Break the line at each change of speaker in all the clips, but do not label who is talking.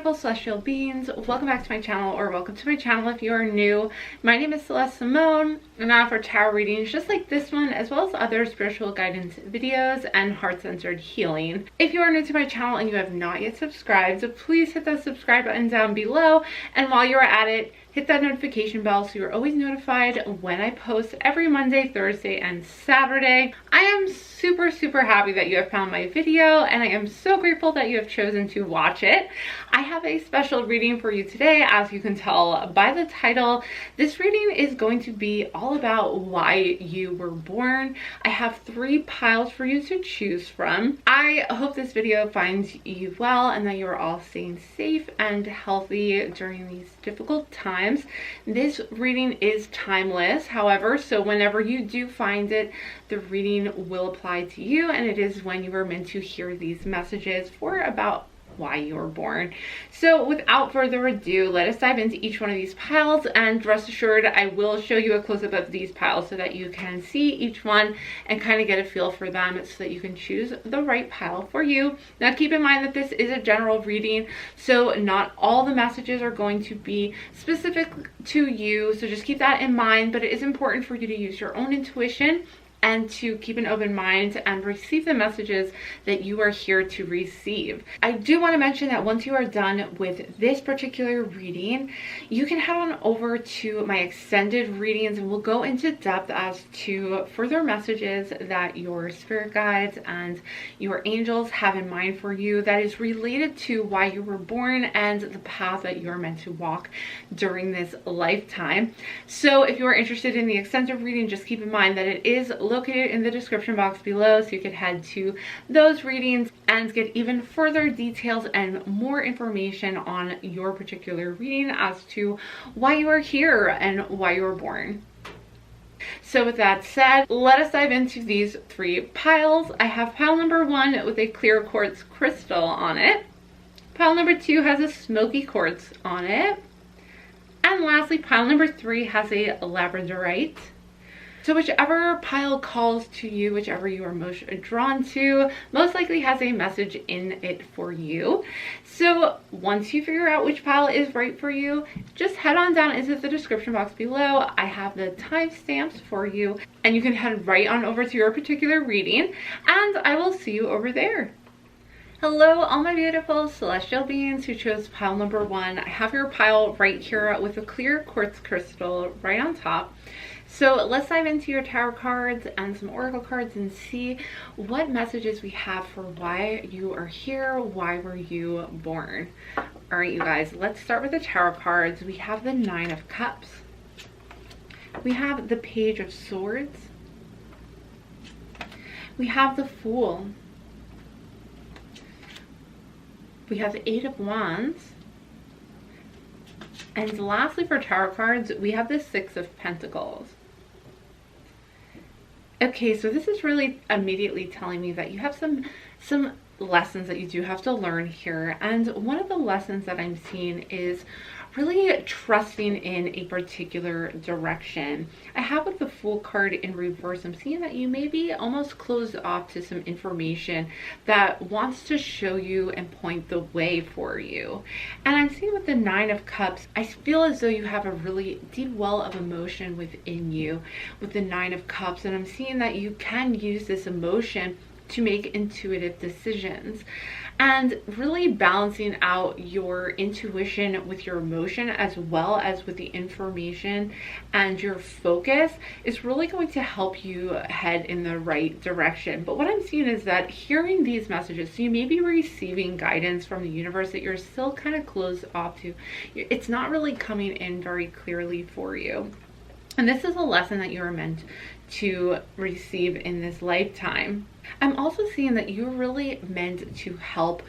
beautiful celestial beings. Welcome back to my channel, or welcome to my channel if you are new. My name is Celeste Simone, and I offer tarot readings just like this one, as well as other spiritual guidance videos and heart-centered healing. If you are new to my channel and you have not yet subscribed, please hit that subscribe button down below, and while you're at it, hit that notification bell so you're always notified when I post every Monday, Thursday, and Saturday. I am super happy that you have found my video, and I am so grateful that you have chosen to watch it. I have a special reading for you today. As you can tell by the title, this reading is going to be all about why you were born. I have 3 piles for you to choose from. I hope this video finds you well and that you're all staying safe and healthy during these difficult times. This reading is timeless, however, so whenever you do find it, the reading will apply to you, and it is when you were meant to hear these messages for about why you were born. So without further ado, let us dive into each one of these piles, and rest assured I will show you a close-up of these piles so that you can see each one and kind of get a feel for them so that you can choose the right pile for you. Now keep in mind that this is a general reading, so not all the messages are going to be specific to you, so just keep that in mind, but it is important for you to use your own intuition and to keep an open mind and receive the messages that you are here to receive. I do want to mention that once you are done with this particular reading, you can head on over to my extended readings, and we'll go into depth as to further messages that your spirit guides and your angels have in mind for you that is related to why you were born and the path that you're meant to walk during this lifetime. So if you are interested in the extended reading, just keep in mind that it is located in the description box below, so you can head to those readings and get even further details and more information on your particular reading as to why you are here and why you were born. So with that said, let us dive into these 3 piles. I have pile number 1 with a clear quartz crystal on it. Pile number 2 has a smoky quartz on it. And lastly, pile number 3 has a labradorite. So whichever pile calls to you, whichever you are most drawn to, most likely has a message in it for you. So once you figure out which pile is right for you, just head on down into the description box below. I have the timestamps for you, and you can head right on over to your particular reading, and I will see you over there. Hello, all my beautiful celestial beings who chose pile number 1. I have your pile right here with a clear quartz crystal right on top. So let's dive into your tarot cards and some oracle cards and see what messages we have for why you are here, why were you born. All right, you guys, let's start with the tarot cards. We have the 9 of Cups. We have the Page of Swords. We have the Fool. We have the 8 of Wands. And lastly, for tarot cards, we have the 6 of Pentacles. Okay, so this is really immediately telling me that you have some lessons that you do have to learn here. And one of the lessons that I'm seeing is really trusting in a particular direction. I have with the Fool card in reverse, I'm seeing that you may be almost closed off to some information that wants to show you and point the way for you. And I'm seeing with the 9 of Cups, I feel as though you have a really deep well of emotion within you with the 9 of Cups, and I'm seeing that you can use this emotion to make intuitive decisions, and really balancing out your intuition with your emotion as well as with the information and your focus is really going to help you head in the right direction. But what I'm seeing is that hearing these messages, so you may be receiving guidance from the universe that you're still kind of closed off to. It's not really coming in very clearly for you. And this is a lesson that you are meant to receive in this lifetime. I'm also seeing that you're really meant to help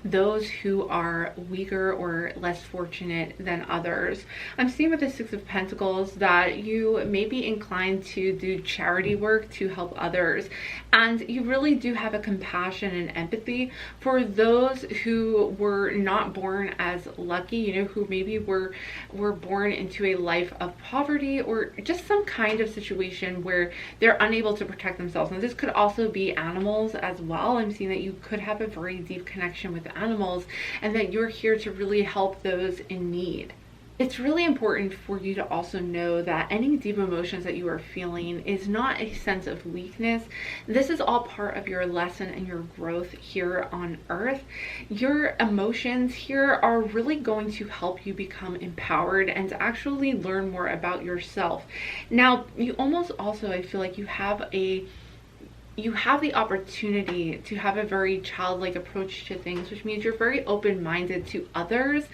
those who are weaker or less fortunate than others. I'm seeing with the 6 of Pentacles that you may be inclined to do charity work to help others, and you really do have a compassion and empathy for those who were not born as lucky, you know, who maybe were born into a life of poverty or just some kind of situation where they're unable to protect themselves. And this could also be animals as well. I'm seeing that you could have a very deep connection with animals, and that you're here to really help those in need. It's really important for you to also know that any deep emotions that you are feeling is not a sense of weakness. This is all part of your lesson and your growth here on earth. Your emotions here are really going to help you become empowered and to actually learn more about yourself. Now, you almost also, I feel like you have the opportunity to have a very childlike approach to things, which means you're very open-minded to others.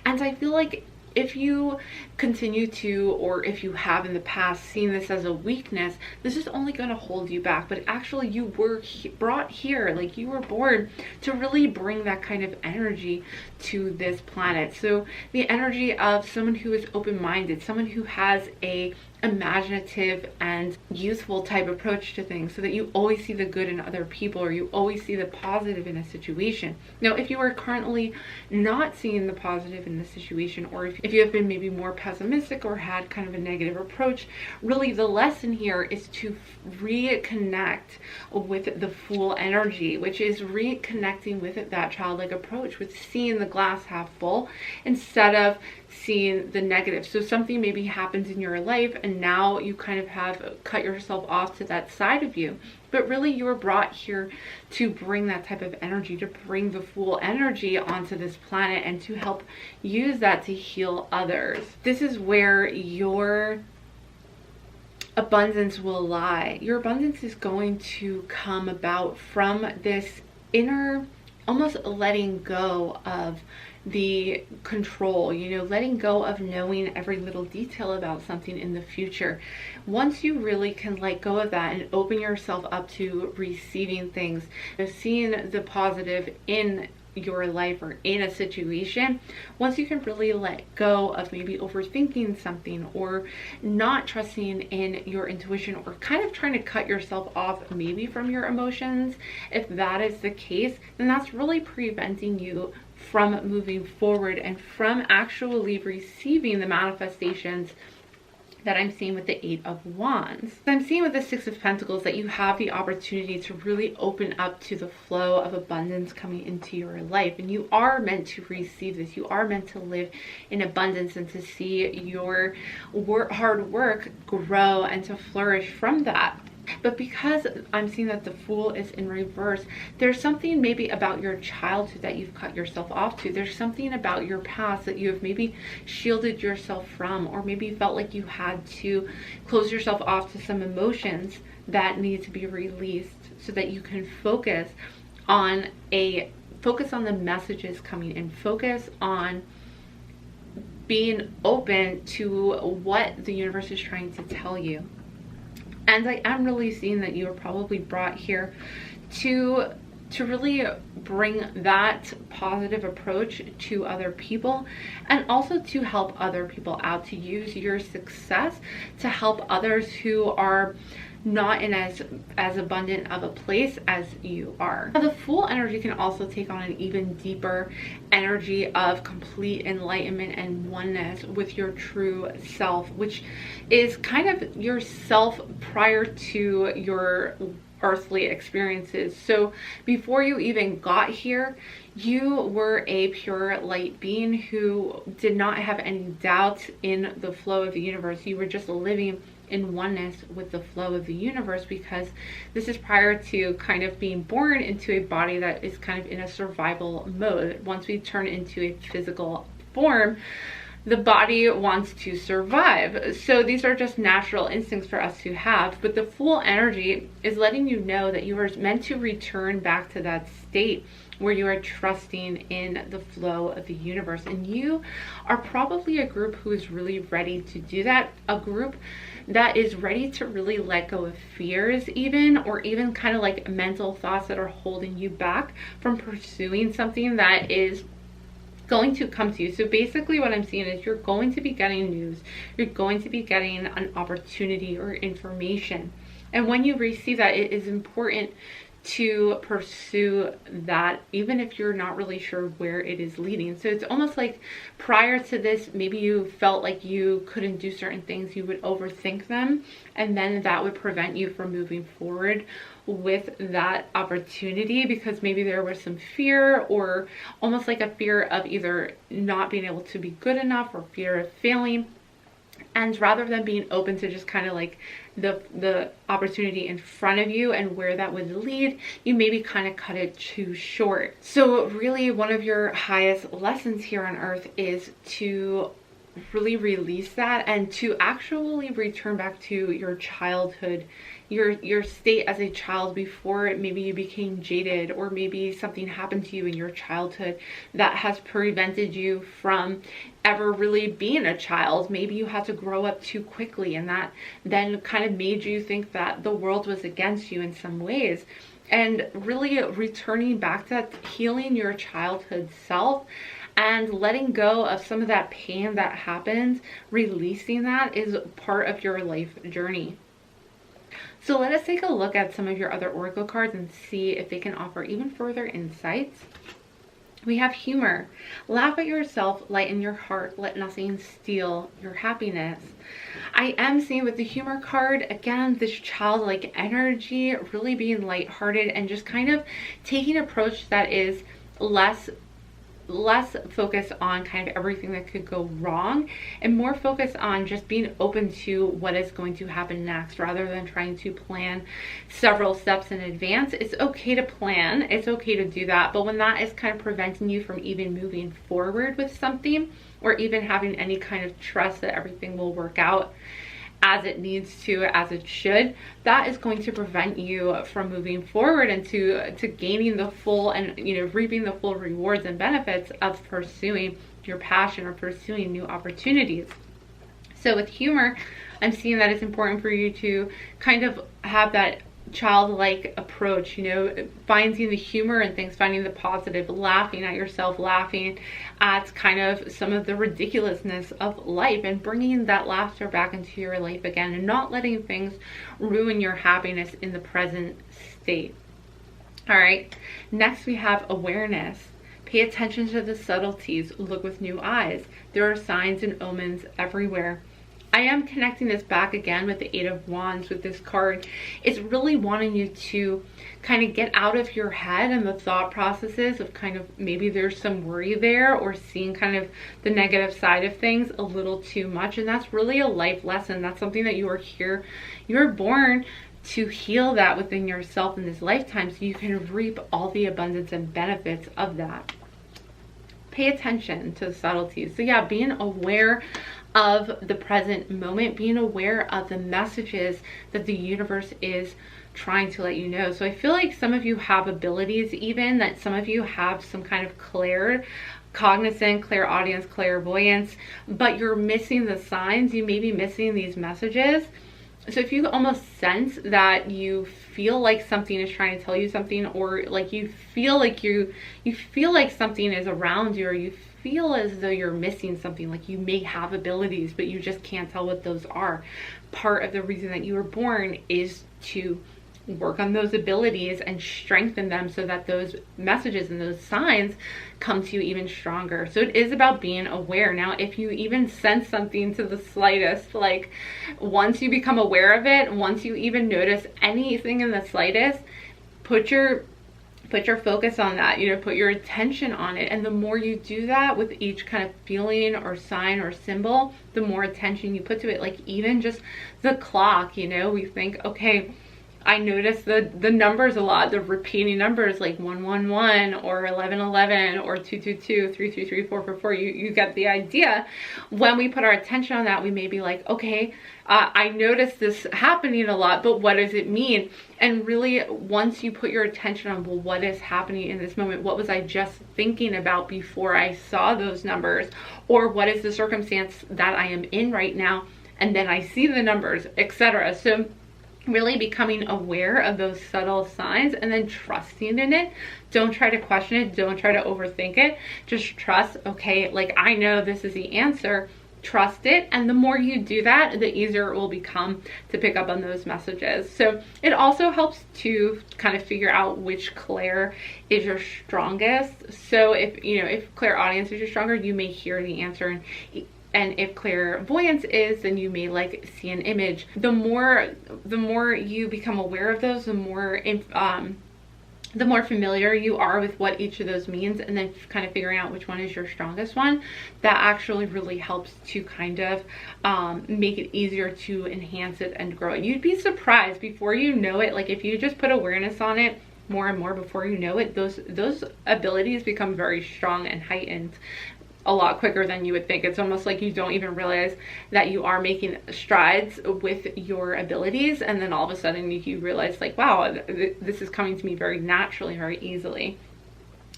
And I feel like if you continue to, or if you have in the past seen this as a weakness, this is only going to hold you back. But actually you were brought here, like you were born to really bring that kind of energy to this planet. So the energy of someone who is open-minded, someone who has a imaginative and youthful type approach to things, so that you always see the good in other people, or you always see the positive in a situation. Now, if you are currently not seeing the positive in the situation, or if you have been maybe more pessimistic or had kind of a negative approach, really the lesson here is to reconnect with the full energy, which is reconnecting with that childlike approach, with seeing the glass half full instead of seeing the negative. So something maybe happens in your life and now you kind of have cut yourself off to that side of you, but really you were brought here to bring that type of energy, to bring the full energy onto this planet and to help use that to heal others. This is where your abundance will lie. Your abundance is going to come about from this inner, almost letting go of the control, letting go of knowing every little detail about something in the future. Once you really can let go of that and open yourself up to receiving things, seeing the positive in your life or in a situation, once you can really let go of maybe overthinking something or not trusting in your intuition, or kind of trying to cut yourself off maybe from your emotions, if that is the case, then that's really preventing you from moving forward and from actually receiving the manifestations that I'm seeing with the 8 of Wands. I'm seeing with the 6 of Pentacles that you have the opportunity to really open up to the flow of abundance coming into your life. And you are meant to receive this. You are meant to live in abundance and to see your hard work grow and to flourish from that. But because I'm seeing that the Fool is in reverse, there's something maybe about your childhood that you've cut yourself off to. There's something about your past that you have maybe shielded yourself from, or maybe felt like you had to close yourself off to some emotions that need to be released so that you can focus on the messages coming in, focus on being open to what the universe is trying to tell you. And I am really seeing that you are probably brought here to really bring that positive approach to other people, and also to help other people out, to use your success to help others who are not in as abundant of a place as you are. Now, the Fool energy can also take on an even deeper energy of complete enlightenment and oneness with your true self, which is kind of yourself prior to your earthly experiences. So before you even got here, you were a pure light being who did not have any doubts in the flow of the universe. You were just living in oneness with the flow of the universe, because this is prior to kind of being born into a body that is kind of in a survival mode. Once we turn into a physical form, the body wants to survive. So these are just natural instincts for us to have. But the Fool energy is letting you know that you are meant to return back to that state where you are trusting in the flow of the universe. And you are probably a group who is really ready to do that. A group that is ready to really let go of fears even, or even kind of like mental thoughts that are holding you back from pursuing something that is going to come to you. So basically what I'm seeing is you're going to be getting news. You're going to be getting an opportunity or information. And when you receive that, it is important to pursue that, even if you're not really sure where it is leading. So it's almost like prior to this, maybe you felt like you couldn't do certain things, you would overthink them, and then that would prevent you from moving forward with that opportunity, because maybe there was some fear, or almost like a fear of either not being able to be good enough, or fear of failing. And rather than being open to just kind of like the opportunity in front of you and where that would lead, you maybe kind of cut it too short. So really, one of your highest lessons here on earth is to really release that and to actually return back to your childhood, your state as a child before maybe you became jaded, or maybe something happened to you in your childhood that has prevented you from ever really being a child. Maybe you had to grow up too quickly, and that then kind of made you think that the world was against you in some ways. And really returning back to that, healing your childhood self and letting go of some of that pain that happens, releasing that is part of your life journey. So let us take a look at some of your other oracle cards and see if they can offer even further insights. We have humor. Laugh at yourself, lighten your heart, let nothing steal your happiness. I am seeing with the humor card, again, this childlike energy, really being lighthearted and just kind of taking an approach that is less focused on kind of everything that could go wrong, and more focused on just being open to what is going to happen next, rather than trying to plan several steps in advance. It's okay to plan, it's okay to do that, but when that is kind of preventing you from even moving forward with something, or even having any kind of trust that everything will work out as it needs to, as it should, that is going to prevent you from moving forward and to gaining the full and, you know, reaping the full rewards and benefits of pursuing your passion or pursuing new opportunities. So with humor, I'm seeing that it's important for you to kind of have that childlike approach, you know, finding the humor in things, finding the positive, laughing at yourself, laughing at kind of some of the ridiculousness of life, and bringing that laughter back into your life again, and not letting things ruin your happiness in the present state. All right, next we have awareness. Pay attention to the subtleties, look with new eyes. There are signs and omens everywhere. I am connecting this back again with the Eight of Wands with this card. It's really wanting you to kind of get out of your head and the thought processes of kind of maybe there's some worry there, or seeing kind of the negative side of things a little too much. And that's really a life lesson. That's something that you are here, you're born to heal that within yourself in this lifetime, so you can reap all the abundance and benefits of that. Pay attention to the subtleties. So yeah, being aware of the present moment, being aware of the messages that the universe is trying to let you know. So I feel like some of you have abilities, even that some of you have some kind of cognizant, clairaudience, clairvoyance, but you're missing the signs. You may be missing these messages. So if you almost sense that you feel like something is trying to tell you something, or like you feel like you feel like something is around you, or you feel as though you're missing something, like you may have abilities but you just can't tell what those are, part of the reason that you were born is to work on those abilities and strengthen them, so that those messages and those signs come to you even stronger. So it is about being aware. Now, if you even sense something to the slightest, like once you become aware of it, once you even notice anything in the slightest, put your focus on that, you know, put your attention on it. And the more you do that with each kind of feeling or sign or symbol, the more attention you put to it. Like even just the clock, you know, we think, okay, I notice the numbers a lot, the repeating numbers like 111 or 1111 or 222, 333, 444. You get the idea. When we put our attention on that, we may be like, okay, I notice this happening a lot, but what does it mean? And really, once you put your attention on, well, what is happening in this moment? What was I just thinking about before I saw those numbers? Or what is the circumstance that I am in right now? And then I see the numbers, etc. So really becoming aware of those subtle signs and then trusting in it. Don't try to question it. Don't try to overthink it. Just trust, okay, like I know this is the answer. trust it, and the more you do that, the easier it will become to pick up on those messages. So it also helps to kind of figure out which clair is your strongest. So if clairaudience is your stronger, you may hear the answer, and if clairvoyance is, then you may like see an image. The more you become aware of those, the more familiar you are with what each of those means, and then kind of figuring out which one is your strongest one, that actually really helps to kind of make it easier to enhance it and grow it. You'd be surprised before you know it, like if you just put awareness on it more and more, before you know it, those abilities become very strong and heightened a lot quicker than you would think. It's almost like you don't even realize that you are making strides with your abilities, and then all of a sudden you realize like, wow, this is coming to me very naturally, very easily.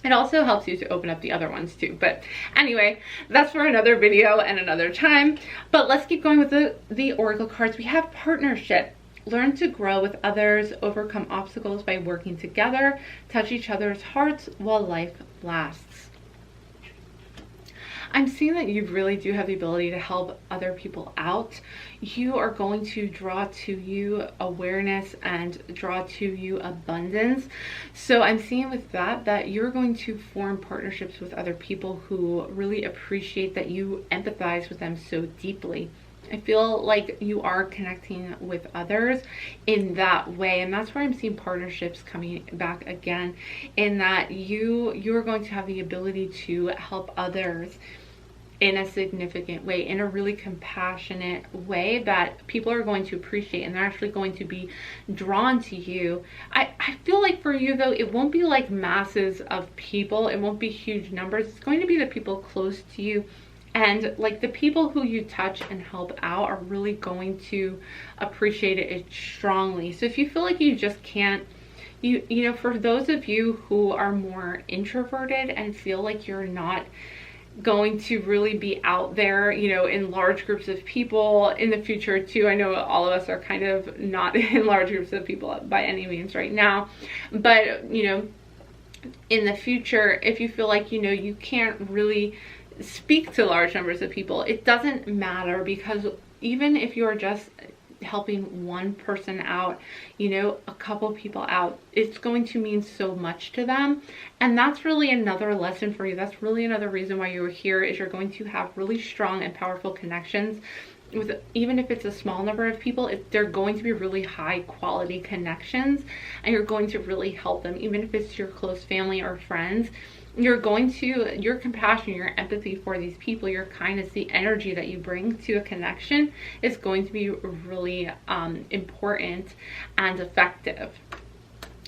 It also helps you to open up the other ones too. But anyway, that's for another video and another time. But let's keep going with the oracle cards. We have partnership. Learn to grow with others, overcome obstacles by working together, touch each other's hearts while life lasts. I'm seeing that you really do have the ability to help other people out. You are going to draw to you awareness and draw to you abundance. So I'm seeing with that you're going to form partnerships with other people who really appreciate that you empathize with them so deeply. I feel like you are connecting with others in that way, and that's where I'm seeing partnerships coming back again, in that you're going to have the ability to help others in a significant way, in a really compassionate way that people are going to appreciate, and they're actually going to be drawn to you. I feel like for you though, it won't be like masses of people, it won't be huge numbers, it's going to be the people close to you. And like the people who you touch and help out are really going to appreciate it strongly. So if you feel like you just can't, you know, for those of you who are more introverted and feel like you're not going to really be out there, you know, in large groups of people in the future too. I know all of us are kind of not in large groups of people by any means right now, but you know, in the future, if you feel like, you know, you can't really speak to large numbers of people, it doesn't matter, because even if you're just helping one person out, you know, a couple people out, it's going to mean so much to them. And that's really another lesson for you. That's really another reason why you're here, is you're going to have really strong and powerful connections with, even if it's a small number of people, they're going to be really high quality connections, and you're going to really help them, even if it's your close family or friends. You're going to, your compassion, your empathy for these people, your kindness, the energy that you bring to a connection is going to be really important and effective.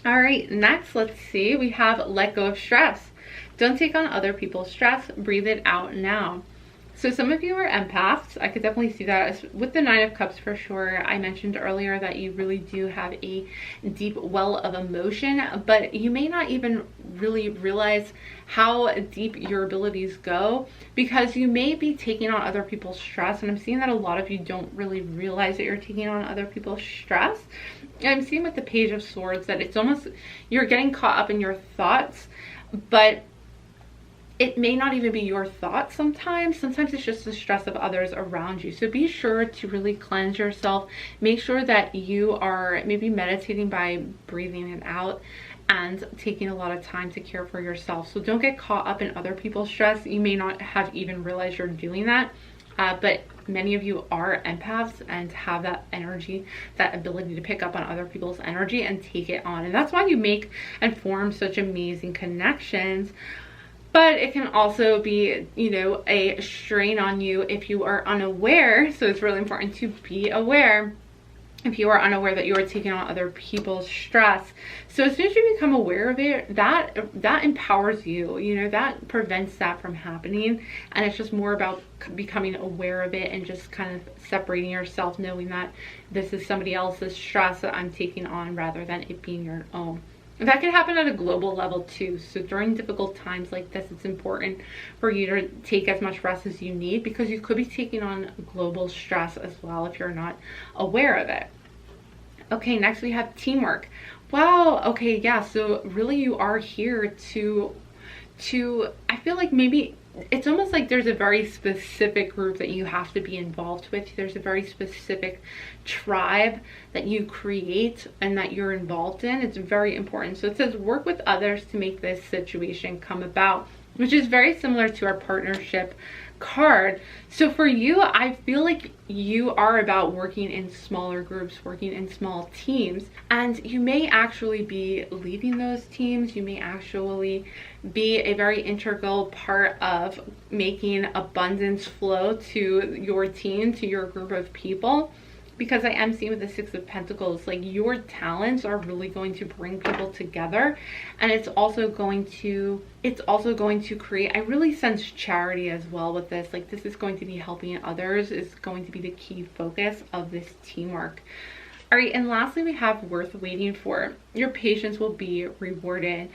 All right, next, let's see. We have let go of stress. Don't take on other people's stress. Breathe it out now. So some of you are empaths. I could definitely see that with the 9 of Cups for sure. I mentioned earlier that you really do have a deep well of emotion, but you may not even really realize how deep your abilities go, because you may be taking on other people's stress. And I'm seeing that a lot of you don't really realize that you're taking on other people's stress. And I'm seeing with the Page of Swords that it's almost, you're getting caught up in your thoughts, but it may not even be your thoughts sometimes. Sometimes it's just the stress of others around you. So be sure to really cleanse yourself. Make sure that you are maybe meditating by breathing it out and taking a lot of time to care for yourself. So don't get caught up in other people's stress. You may not have even realized you're doing that, but many of you are empaths and have that energy, that ability to pick up on other people's energy and take it on. And that's why you make and form such amazing connections. But it can also be, you know, a strain on you if you are unaware. So it's really important to be aware if you are unaware that you are taking on other people's stress. So as soon as you become aware of it, that empowers you, you know, that prevents that from happening. And it's just more about becoming aware of it and just kind of separating yourself, knowing that this is somebody else's stress that I'm taking on rather than it being your own. That can happen at a global level too. So during difficult times like this, it's important for you to take as much rest as you need, because you could be taking on global stress as well if you're not aware of it. Okay, next we have teamwork. Wow, okay, yeah, so really you are here to I feel like maybe it's almost like there's a very specific group that you have to be involved with. There's a very specific tribe that you create and that you're involved in. It's very important. So it says work with others to make this situation come about, which is very similar to our partnership card. So for you, I feel like you are about working in smaller groups, working in small teams, and you may actually be leading those teams. You may actually be a very integral part of making abundance flow to your team, to your group of people. Because I am seeing with the Six of Pentacles, like your talents are really going to bring people together, and it's also going to create, I really sense charity as well with this. Like this is going to be helping others, is going to be the key focus of this teamwork. All right, and lastly, we have worth waiting for. Your patience will be rewarded.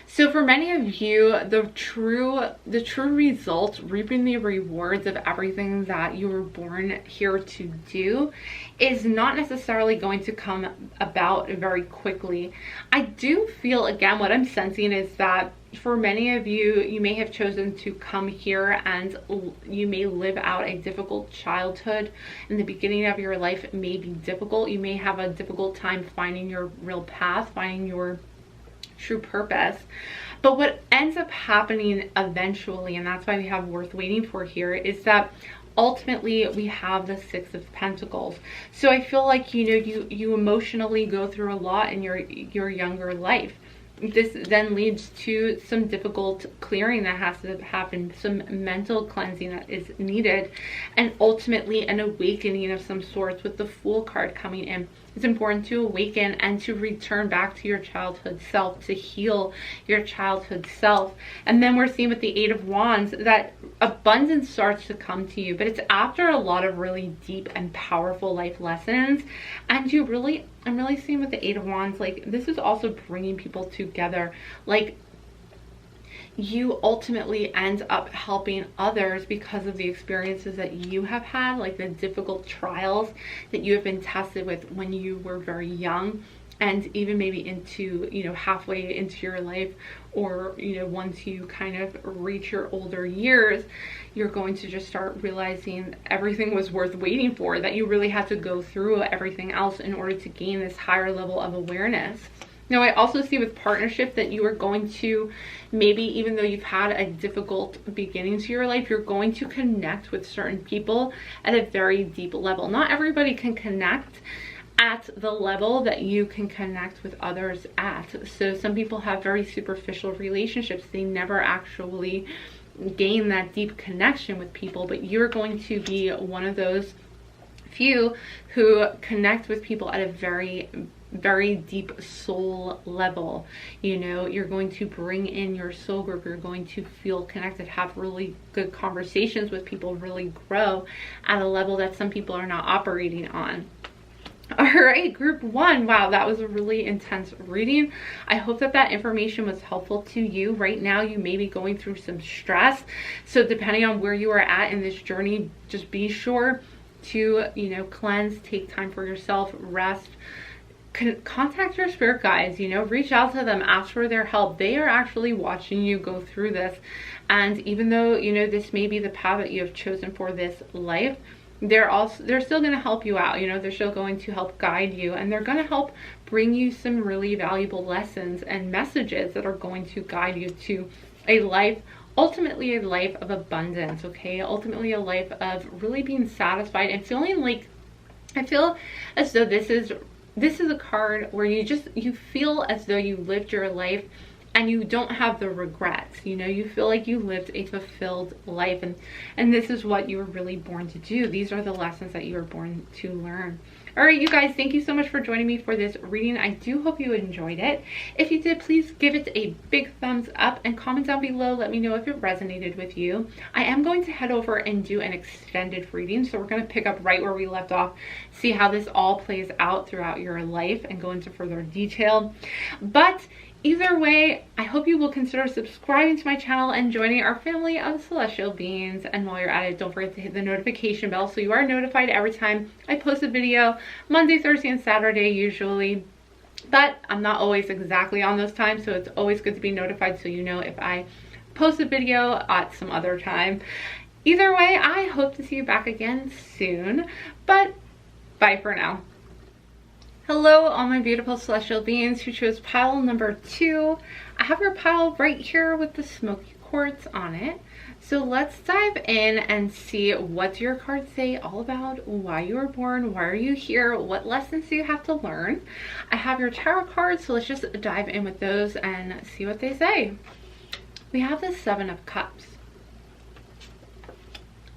So for many of you, the true result, reaping the rewards of everything that you were born here to do, is not necessarily going to come about very quickly. I do feel, again, what I'm sensing is that for many of you, you may have chosen to come here and you may live out a difficult childhood. In the beginning of your life, it may be difficult. You may have a difficult time finding your real path, finding your true purpose. But what ends up happening eventually, and that's why we have worth waiting for here, is that ultimately we have the Six of Pentacles. So I feel like, you know, you emotionally go through a lot in your younger life. This then leads to some difficult clearing that has to happen, some mental cleansing that is needed, and ultimately an awakening of some sorts with the Fool card coming in. It's important to awaken and to return back to your childhood self, to heal your childhood self. And then we're seeing with the Eight of Wands that abundance starts to come to you, but it's after a lot of really deep and powerful life lessons. And I'm really seeing with the Eight of Wands, like this is also bringing people together. Like you ultimately end up helping others because of the experiences that you have had, like the difficult trials that you have been tested with when you were very young, and even maybe into, you know, halfway into your life, or, you know, once you kind of reach your older years, you're going to just start realizing everything was worth waiting for, that you really had to go through everything else in order to gain this higher level of awareness. Now, I also see with partnership that you are going to, maybe even though you've had a difficult beginning to your life, you're going to connect with certain people at a very deep level. Not everybody can connect at the level that you can connect with others at. So some people have very superficial relationships. They never actually gain that deep connection with people, but you're going to be one of those few who connect with people at a very deep soul level. You know, you're going to bring in your soul group, you're going to feel connected, have really good conversations with people, really grow at a level that some people are not operating on. All right, group one. Wow, that was a really intense reading. I hope that that information was helpful to you. Right now, you may be going through some stress. So depending on where you are at in this journey, just be sure to, you know, cleanse, take time for yourself, rest, contact your spirit guides, you know, reach out to them, ask for their help. They are actually watching you go through this. And even though, you know, this may be the path that you have chosen for this life, they're still going to help you out. You know, they're still going to help guide you, and they're going to help bring you some really valuable lessons and messages that are going to guide you to a life, ultimately a life of abundance. Okay, ultimately a life of really being satisfied and feeling like, I feel as though this is a card where you feel as though you lived your life and you don't have the regrets. You know, you feel like you lived a fulfilled life, and this is what you were really born to do. These are the lessons that you were born to learn. All right, you guys, thank you so much for joining me for this reading. I do hope you enjoyed it. If you did, please give it a big thumbs up and comment down below. Let me know if it resonated with you. I am going to head over and do an extended reading. So we're going to pick up right where we left off, see how this all plays out throughout your life, and go into further detail. But either way, I hope you will consider subscribing to my channel and joining our family of celestial beings. And while you're at it, don't forget to hit the notification bell so you are notified every time I post a video, Monday, Thursday, and Saturday usually. But I'm not always exactly on those times, so it's always good to be notified so you know if I post a video at some other time. Either way, I hope to see you back again soon, but bye for now. Hello, all my beautiful celestial beings who chose pile number 2. I have your pile right here with the Smokey Quartz on it. So let's dive in and see what your cards say all about why you were born, why are you here, what lessons do you have to learn. I have your tarot cards, so let's just dive in with those and see what they say. We have the 7 of Cups,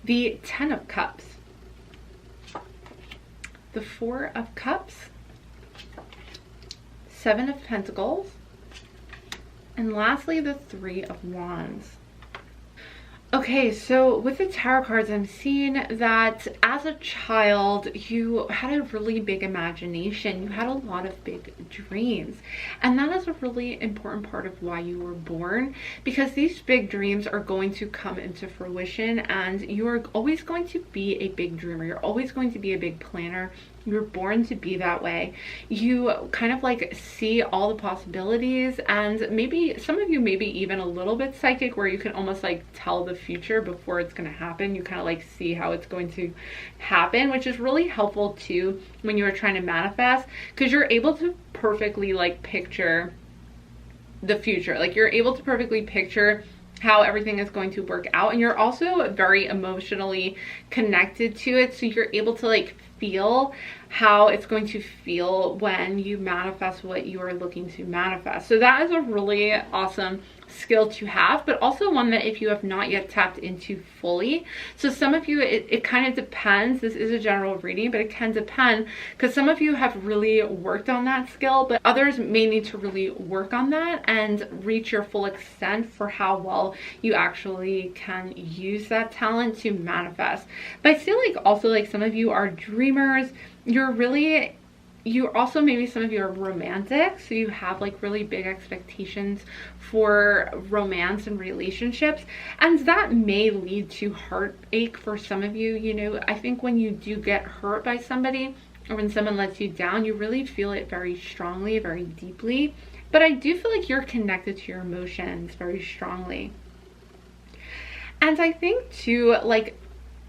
the 10 of Cups, the 4 of Cups, 7 of Pentacles, and lastly the 3 of Wands. Okay, so with the tarot cards, I'm seeing that as a child, you had a really big imagination. You had a lot of big dreams. And that is a really important part of why you were born, because these big dreams are going to come into fruition, and you are always going to be a big dreamer. You're always going to be a big planner. You're born to be that way. You kind of like see all the possibilities, and maybe some of you maybe even a little bit psychic, where you can almost like tell the future before it's going to happen. You kind of like see how it's going to happen, which is really helpful too when you're trying to manifest, because you're able to perfectly like picture the future. Like you're able to perfectly picture how everything is going to work out, and you're also very emotionally connected to it, so you're able to like feel how it's going to feel when you manifest what you are looking to manifest. So that is a really awesome skill to have, but also one that if you have not yet tapped into fully. So some of you, it kind of depends. This is a general reading, but it can depend, because some of you have really worked on that skill, but others may need to really work on that and reach your full extent for how well you actually can use that talent to manifest. But I feel like also like some of you are dreamers. You're also, maybe some of you are romantic, so you have like really big expectations for romance and relationships, and that may lead to heartache for some of you. You know, I think when you do get hurt by somebody, or when someone lets you down, you really feel it very strongly, very deeply. But I do feel like you're connected to your emotions very strongly. And I think too, like,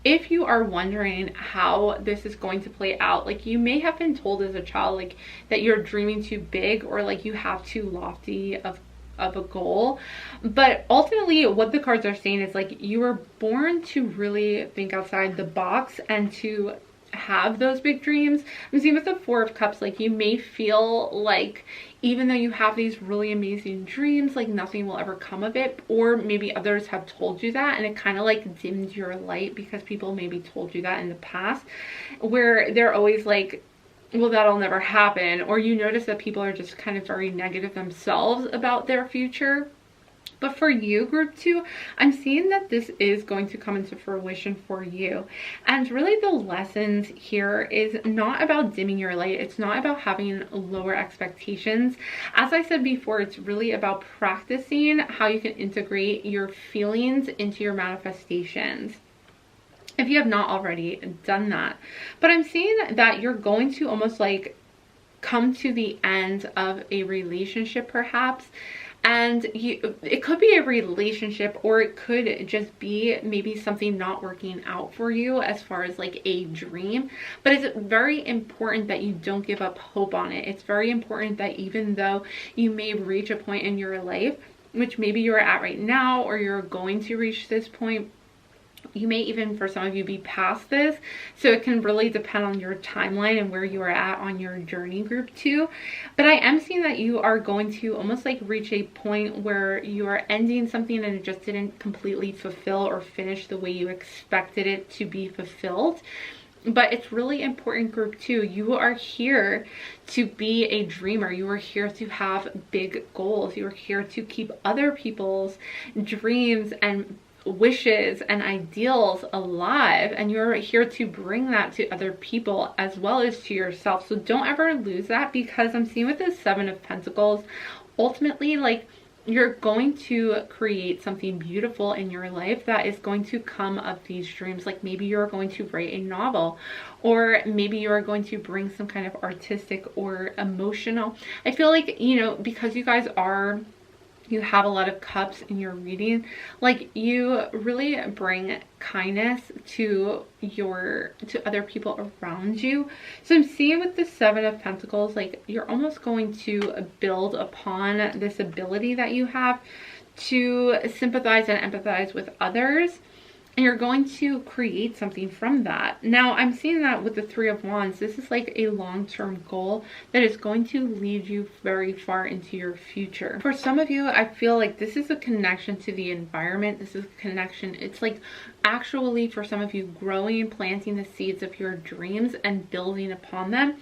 if you are wondering how this is going to play out, like you may have been told as a child like that you're dreaming too big, or like you have too lofty of a goal. But ultimately what the cards are saying is like you were born to really think outside the box and to have those big dreams. I'm seeing with the 4 of Cups, like you may feel like even though you have these really amazing dreams, like nothing will ever come of it, or maybe others have told you that and it kind of like dimmed your light because people maybe told you that in the past, where they're always like, well, that'll never happen, or you notice that people are just kind of very negative themselves about their future. But for you, group 2, I'm seeing that this is going to come into fruition for you. And really the lessons here is not about dimming your light. It's not about having lower expectations. As I said before, it's really about practicing how you can integrate your feelings into your manifestations, if you have not already done that. But I'm seeing that you're going to almost like come to the end of a relationship perhaps, and it could be a relationship, or it could just be maybe something not working out for you as far as like a dream. But it's very important that you don't give up hope on it. It's very important that even though you may reach a point in your life, which maybe you're at right now, or you're going to reach this point, you may even, for some of you, be past this, so it can really depend on your timeline and where you are at on your journey, group 2. But I am seeing that you are going to almost like reach a point where you are ending something and it just didn't completely fulfill or finish the way you expected it to be fulfilled. But it's really important, group 2, you are here to be a dreamer. You are here to have big goals. You are here to keep other people's dreams and wishes and ideals alive, and you're here to bring that to other people as well as to yourself. So don't ever lose that, because I'm seeing with the 7 of Pentacles, ultimately like you're going to create something beautiful in your life that is going to come of these dreams. Like maybe you're going to write a novel, or maybe you're going to bring some kind of artistic or emotional, I feel like, you know, because you guys are you have a lot of cups in your reading, like you really bring kindness to other people around you. So I'm seeing with the Seven of Pentacles, like you're almost going to build upon this ability that you have to sympathize and empathize with others. And you're going to create something from that. Now, I'm seeing that with the Three of Wands. This is like a long-term goal that is going to lead you very far into your future. For some of you, I feel like this is a connection to the environment. This is a connection. It's like actually for some of you growing and planting the seeds of your dreams and building upon them.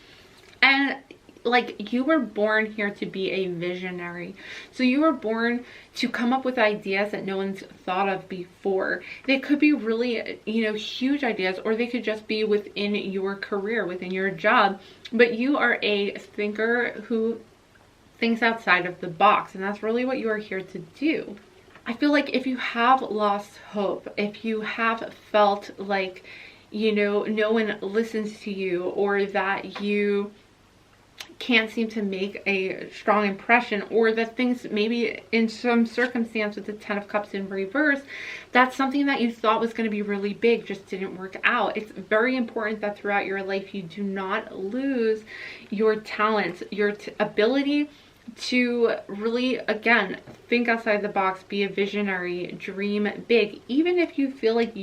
And like you were born here to be a visionary. So you were born to come up with ideas that no one's thought of before. They could be really, you know, huge ideas, or they could just be within your career, within your job. But you are a thinker who thinks outside of the box, and that's really what you are here to do. I feel like if you have lost hope, if you have felt like, you know, no one listens to you, or that you can't seem to make a strong impression, or that things maybe in some circumstance with the Ten of Cups in reverse, that's something that you thought was going to be really big just didn't work out. It's very important that throughout your life you do not lose your talents, your ability to really, again, think outside the box, be a visionary, dream big, even if you feel like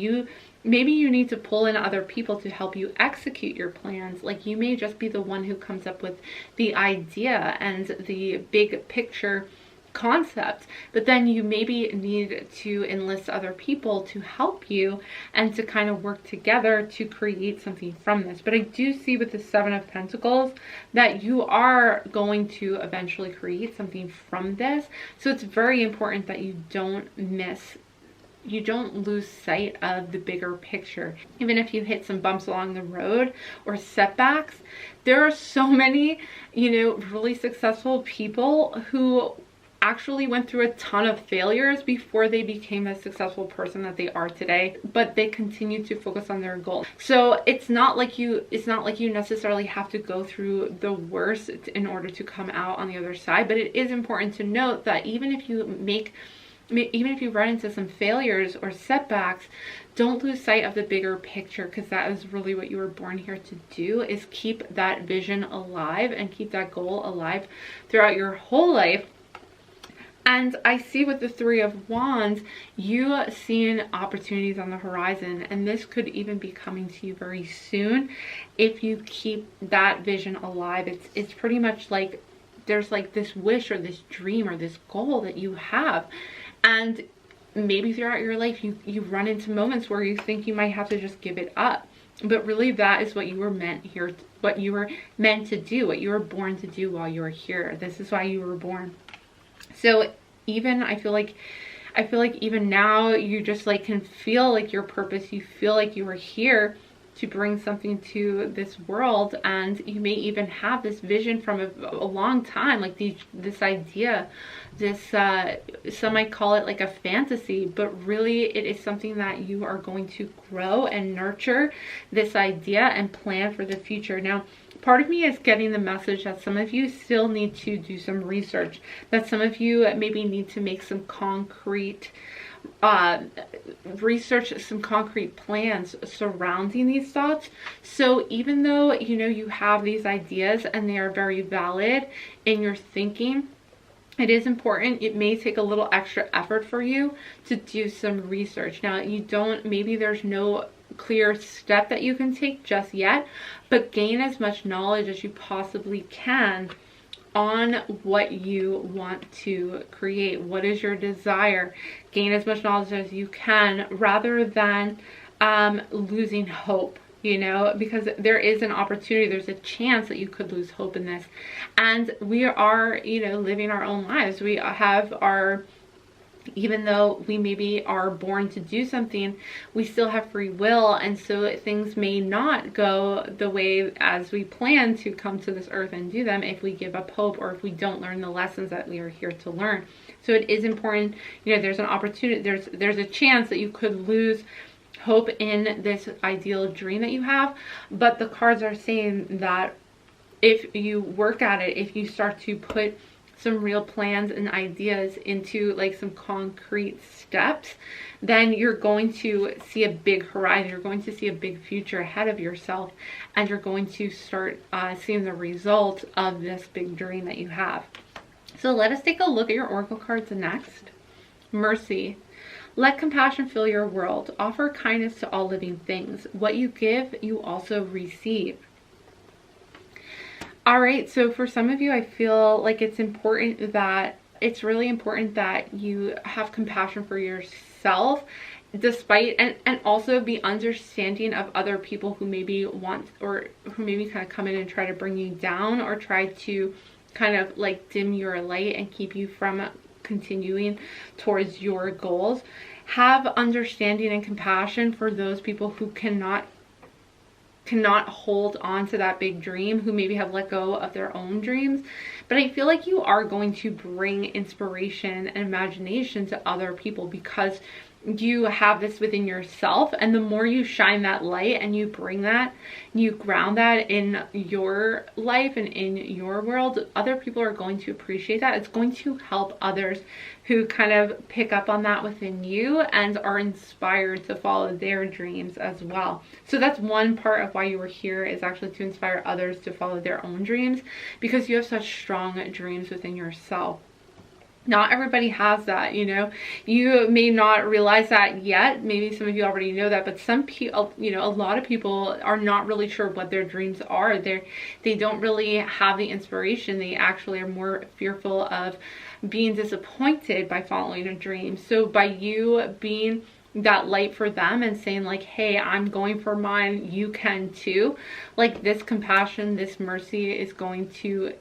maybe you need to pull in other people to help you execute your plans. Like you may just be the one who comes up with the idea and the big picture concept, but then you maybe need to enlist other people to help you and to kind of work together to create something from this. But I do see with the Seven of Pentacles that you are going to eventually create something from this. So it's very important that you don't lose sight of the bigger picture. Even if you hit some bumps along the road or setbacks, there are so many, you know, really successful people who actually went through a ton of failures before they became the successful person that they are today, but they continue to focus on their goal. So it's not like you necessarily have to go through the worst in order to come out on the other side. But it is important to note that even if you run into some failures or setbacks, don't lose sight of the bigger picture, because that is really what you were born here to do, is keep that vision alive and keep that goal alive throughout your whole life. And I see with the Three of Wands, you seeing opportunities on the horizon, and this could even be coming to you very soon if you keep that vision alive. It's pretty much like there's like this wish or this dream or this goal that you have, and maybe throughout your life you run into moments where you think you might have to just give it up. But really that is what you were meant here, what you were meant to do, what you were born to do while you were here. This is why you were born. So even I feel like even now you just like can feel like your purpose. You feel like you were here to bring something to this world, and you may even have this vision from a long time, like this idea, this some might call it like a fantasy, but really it is something that you are going to grow and nurture this idea and plan for the future. Now, part of me is getting the message that some of you still need to do some research, that some of you maybe need to make some concrete research, some concrete plans surrounding these thoughts. So even though, you know, you have these ideas and they are very valid in your thinking, it is important, it may take a little extra effort for you to do some research. Now, maybe there's no clear step that you can take just yet, but gain as much knowledge as you possibly can on what you want to create. What is your desire? Gain as much knowledge as you can, rather than losing hope, you know, because there is an opportunity, there's a chance that you could lose hope in this. And we are, you know, living our own lives. We have even though we maybe are born to do something, we still have free will, and so things may not go the way as we plan to come to this earth and do them if we give up hope, or if we don't learn the lessons that we are here to learn. So it is important, you know, there's an opportunity, there's a chance that you could lose hope in this ideal dream that you have, but the cards are saying that if you work at it, if you start to put some real plans and ideas into like some concrete steps, then you're going to see a big horizon. You're going to see a big future ahead of yourself, and you're going to start seeing the result of this big dream that you have. So let us take a look at your oracle cards next. Mercy. Let compassion fill your world. Offer kindness to all living things. What you give, you also receive. All right, so for some of you, I feel like it's really important that you have compassion for yourself, despite, and also be understanding of other people who maybe want, or who maybe kind of come in and try to bring you down, or try to kind of like dim your light and keep you from continuing towards your goals. Have understanding and compassion for those people who cannot hold on to that big dream, who maybe have let go of their own dreams. But I feel like you are going to bring inspiration and imagination to other people, because you have this within yourself, and the more you shine that light and you bring that, you ground that in your life and in your world, other people are going to appreciate that. It's going to help others who kind of pick up on that within you and are inspired to follow their dreams as well. So that's one part of why you were here, is actually to inspire others to follow their own dreams, because you have such strong dreams within yourself. Not everybody has that, you know. You may not realize that yet. Maybe some of you already know that, but some people, you know, a lot of people are not really sure what their dreams are. They don't really have the inspiration. They actually are more fearful of being disappointed by following a dream. So by you being that light for them and saying like, hey, I'm going for mine, you can too, like this compassion, this mercy is going to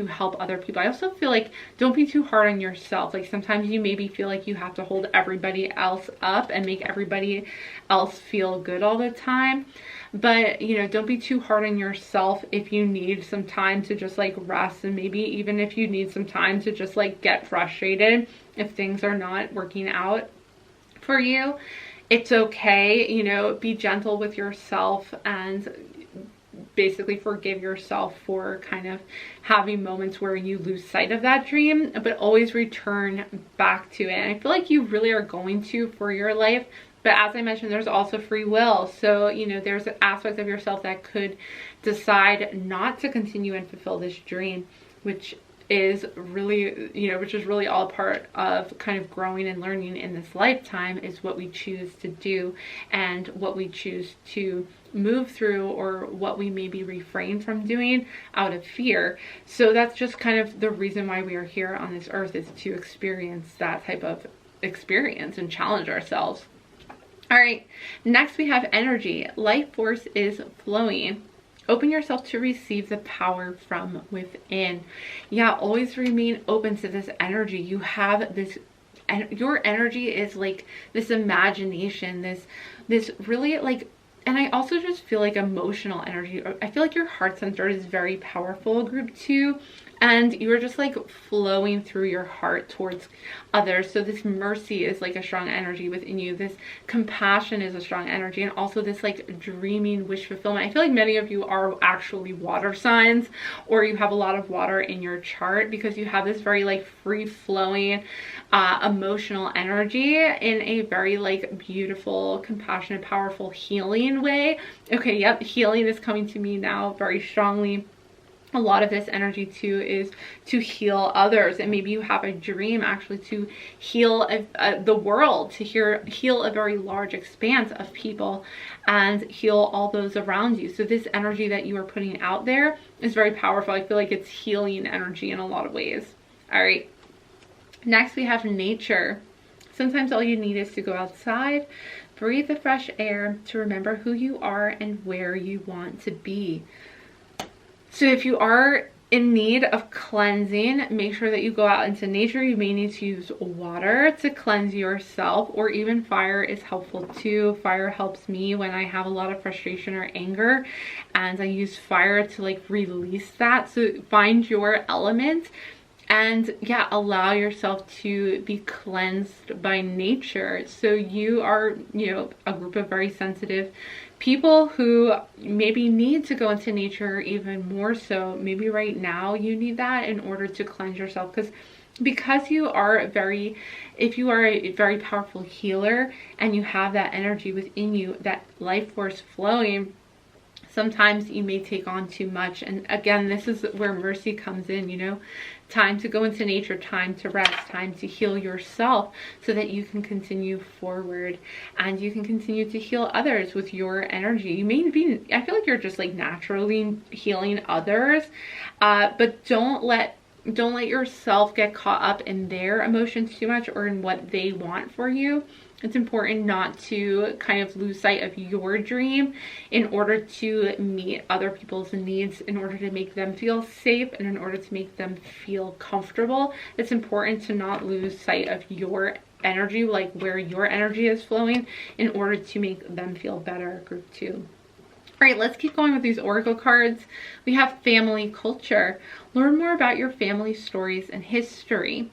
help other people. I also feel like don't be too hard on yourself. Like sometimes you maybe feel like you have to hold everybody else up and make everybody else feel good all the time. But, you know, don't be too hard on yourself if you need some time to just like rest, and maybe even if you need some time to just like get frustrated if things are not working out for you. It's okay, you know, be gentle with yourself and basically forgive yourself for kind of having moments where you lose sight of that dream, but always return back to it. And I feel like you really are going to for your life. But as I mentioned, there's also free will. So, you know, there's aspects of yourself that could decide not to continue and fulfill this dream, which is really, you know, which is really all part of kind of growing and learning in this lifetime, is what we choose to do and what we choose to move through, or what we maybe refrain from doing out of fear. So that's just kind of the reason why we are here on this earth, is to experience that type of experience and challenge ourselves. All right, next we have energy. Life force is flowing. Open yourself to receive the power from within. Yeah, always remain open to this energy. You have this, and your energy is like this imagination, this really like, and I also just feel like emotional energy. I feel like your heart center is very powerful, group 2. And you're just like flowing through your heart towards others. So this mercy is like a strong energy within you. This compassion is a strong energy. And also this like dreaming wish fulfillment. I feel like many of you are actually water signs, or you have a lot of water in your chart, because you have this very like free flowing emotional energy in a very like beautiful, compassionate, powerful, healing way. Okay, yep, healing is coming to me now very strongly. A lot of this energy too is to heal others, and maybe you have a dream actually to heal the world, to heal a very large expanse of people and heal all those around you. So this energy that you are putting out there is very powerful. I feel like it's healing energy in a lot of ways. All right, next we have nature. Sometimes all you need is to go outside, breathe the fresh air, to remember who you are and where you want to be. So if you are in need of cleansing, make sure that you go out into nature. You may need to use water to cleanse yourself, or even fire is helpful too. Fire helps me when I have a lot of frustration or anger, and I use fire to like release that. So find your element and yeah, allow yourself to be cleansed by nature. So you are, you know, a group of very sensitive people who maybe need to go into nature even more so. Maybe right now you need that in order to cleanse yourself, because you are if you are a very powerful healer and you have that energy within you, that life force flowing, sometimes you may take on too much. And again, this is where mercy comes in, you know, time to go into nature, time to rest, time to heal yourself so that you can continue forward and you can continue to heal others with your energy. You may be, I feel like you're just like naturally healing others, but don't let yourself get caught up in their emotions too much or in what they want for you. It's important not to kind of lose sight of your dream in order to meet other people's needs, in order to make them feel safe and in order to make them feel comfortable. It's important to not lose sight of your energy, like where your energy is flowing, in order to make them feel better. Group 2. All right, let's keep going with these oracle cards. We have family culture. Learn more about your family stories and history.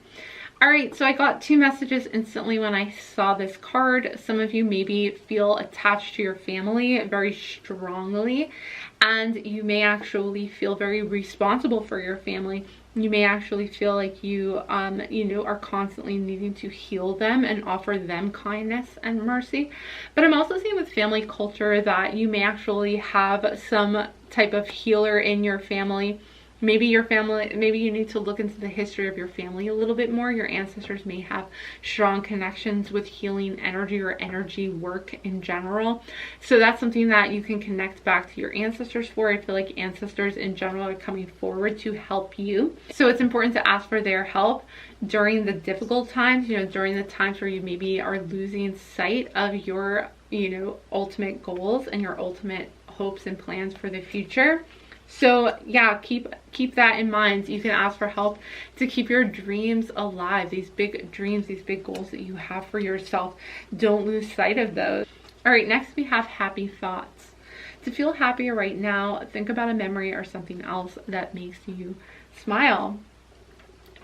All right, so I got 2 messages instantly when I saw this card. Some of you maybe feel attached to your family very strongly, and you may actually feel very responsible for your family. You may actually feel like you know, are constantly needing to heal them and offer them kindness and mercy. But I'm also seeing with family culture that you may actually have some type of healer in your family. Maybe your family, maybe you need to look into the history of your family a little bit more. Your ancestors may have strong connections with healing energy or energy work in general. So that's something that you can connect back to your ancestors for. I feel like ancestors in general are coming forward to help you. So it's important to ask for their help during the difficult times, you know, during the times where you maybe are losing sight of your, you know, ultimate goals and your ultimate hopes and plans for the future. So yeah, keep that in mind. You can ask for help to keep your dreams alive, these big dreams, these big goals that you have for yourself. Don't lose sight of those. All right, next we have happy thoughts. To feel happier right now, think about a memory or something else that makes you smile.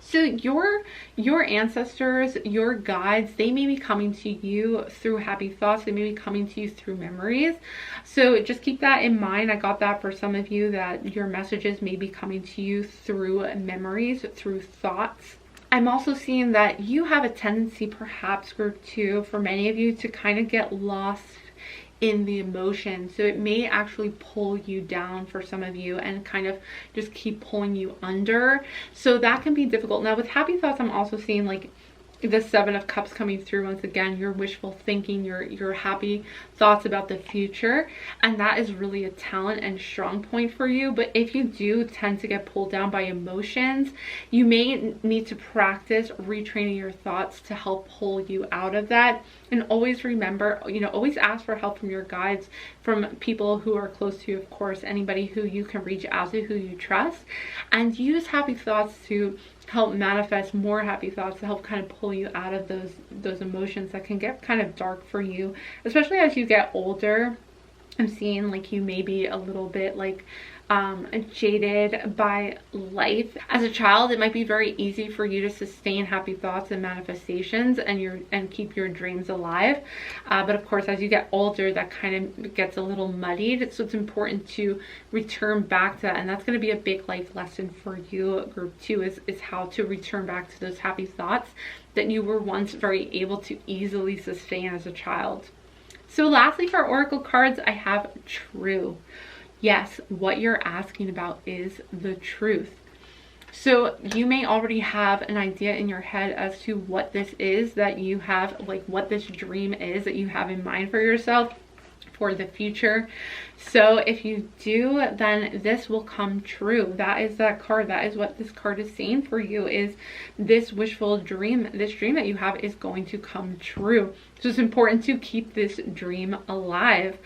So your ancestors, your guides, they may be coming to you through happy thoughts. They may be coming to you through memories. So just keep that in mind. I got that for some of you, that your messages may be coming to you through memories, through thoughts. I'm also seeing that you have a tendency, perhaps group 2, for many of you to kind of get lost in the emotion. So it may actually pull you down for some of you and kind of just keep pulling you under. So that can be difficult. Now with happy thoughts, I'm also seeing like the 7 of Cups coming through once again, your wishful thinking, your happy thoughts about the future, and that is really a talent and strong point for you. But if you do tend to get pulled down by emotions, you may need to practice retraining your thoughts to help pull you out of that. And always remember, you know, always ask for help from your guides, from people who are close to you, of course, anybody who you can reach out to, who you trust, and use happy thoughts to help manifest more happy thoughts, to help kind of pull you out of those emotions that can get kind of dark for you, especially as you get older. I'm seeing like you may be a little bit like jaded by life. As a child, it might be very easy for you to sustain happy thoughts and manifestations and keep your dreams alive, but of course as you get older that kind of gets a little muddied. So it's important to return back to that, and that's going to be a big life lesson for you, group 2, is how to return back to those happy thoughts that you were once very able to easily sustain as a child. So lastly, for oracle cards, I have true. Yes, what you're asking about is the truth. So you may already have an idea in your head as to what this is that you have, like what this dream is that you have in mind for yourself for the future. So if you do, then this will come true. That is that card. That is what this card is saying for you, is this wishful dream, this dream that you have is going to come true. So it's important to keep this dream alive.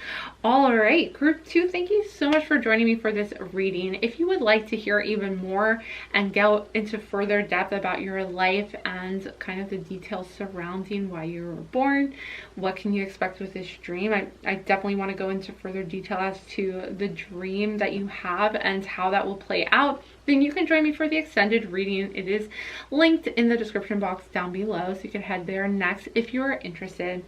All right, group 2, thank you so much for joining me for this reading. If you would like to hear even more and go into further depth about your life and kind of the details surrounding why you were born, what can you expect with this dream, I definitely want to go into further detail as to the dream that you have and how that will play out, then you can join me for the extended reading. It is linked in the description box down below, so you can head there next if you're interested.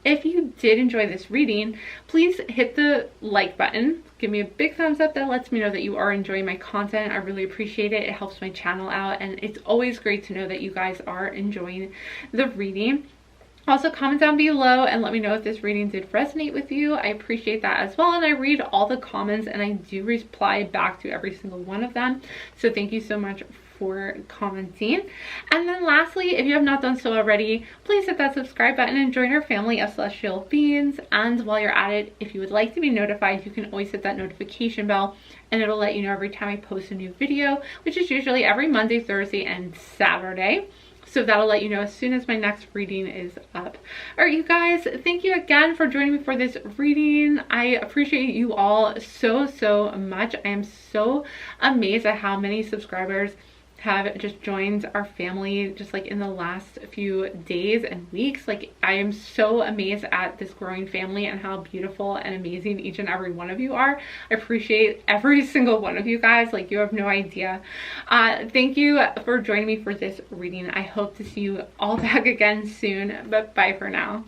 If you did enjoy this reading, please hit the like button. Give me a big thumbs up. That lets me know that you are enjoying my content. I really appreciate it. It helps my channel out, and it's always great to know that you guys are enjoying the reading. Also, comment down below and let me know if this reading did resonate with you. I appreciate that as well, and I read all the comments and I do reply back to every single one of them. So thank you so much for commenting. And then lastly, if you have not done so already, please hit that subscribe button and join our family of celestial beings. And while you're at it, if you would like to be notified, you can always hit that notification bell and it'll let you know every time I post a new video, which is usually every Monday, Thursday, and Saturday. So that'll let you know as soon as my next reading is up. All right, you guys, thank you again for joining me for this reading. I appreciate you all so much. I am so amazed at how many subscribers have just joined our family just like in the last few days and weeks. Like, I am so amazed at this growing family and how beautiful and amazing each and every one of you are. I appreciate every single one of you guys. Like, you have no idea. Thank you for joining me for this reading. I hope to see you all back again soon, but bye for now.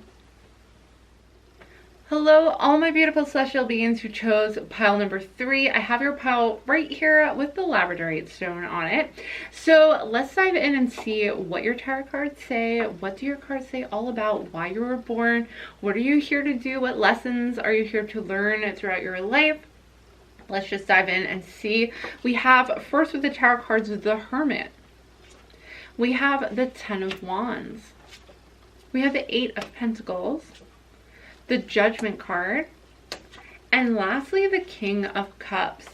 Hello, all my beautiful celestial beings who chose pile number 3. I have your pile right here with the Labradorite stone on it. So let's dive in and see what your tarot cards say. What do your cards say all about why you were born? What are you here to do? What lessons are you here to learn throughout your life? Let's just dive in and see. We have, first with the tarot cards, the Hermit. We have the Ten of Wands. We have the Eight of Pentacles. The Judgment card, and lastly the King of Cups.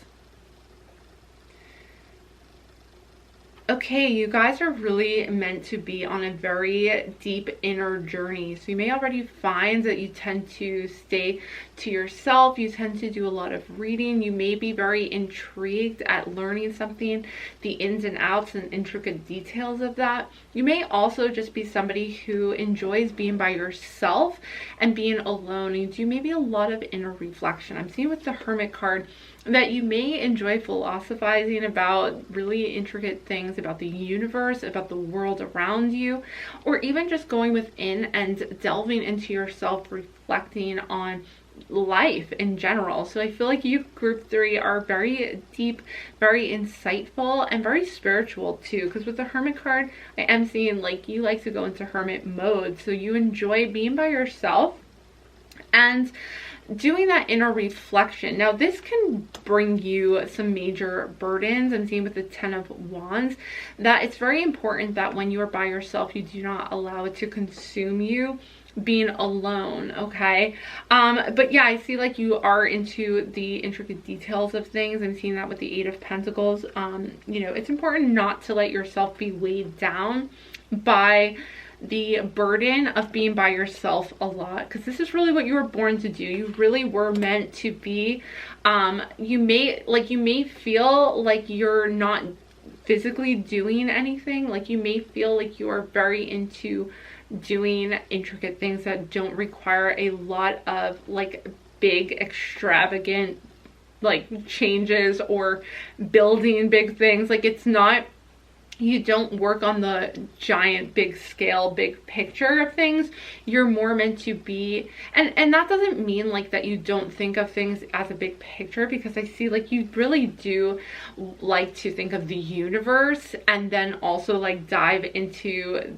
Okay, you guys are really meant to be on a very deep inner journey. So you may already find that you tend to stay to yourself. You tend to do a lot of reading. You may be very intrigued at learning something, the ins and outs and intricate details of that. You may also just be somebody who enjoys being by yourself and being alone. You do maybe a lot of inner reflection. I'm seeing with the Hermit card that you may enjoy philosophizing about really intricate things about the universe, about the world around you, or even just going within and delving into yourself, reflecting on life in general. So I feel like you, group 3, are very deep, very insightful, and very spiritual too, because with the Hermit card, I am seeing like you like to go into hermit mode. So you enjoy being by yourself and doing that inner reflection. Now this can bring you some major burdens. I'm seeing with the Ten of Wands that it's very important that when you are by yourself, you do not allow it to consume you being alone. Okay, but yeah, I see like you are into the intricate details of things. I'm seeing that with the Eight of Pentacles. You know, it's important not to let yourself be weighed down by the burden of being by yourself a lot, because this is really what you were born to do. You really were meant to be, you may feel like you're not physically doing anything. Like you may feel like you are very into doing intricate things that don't require a lot of like big extravagant like changes or building big things. Like it's not, you don't work on the giant big scale big picture of things. You're more meant to be, and that doesn't mean like that you don't think of things as a big picture, because I see like you really do like to think of the universe and then also like dive into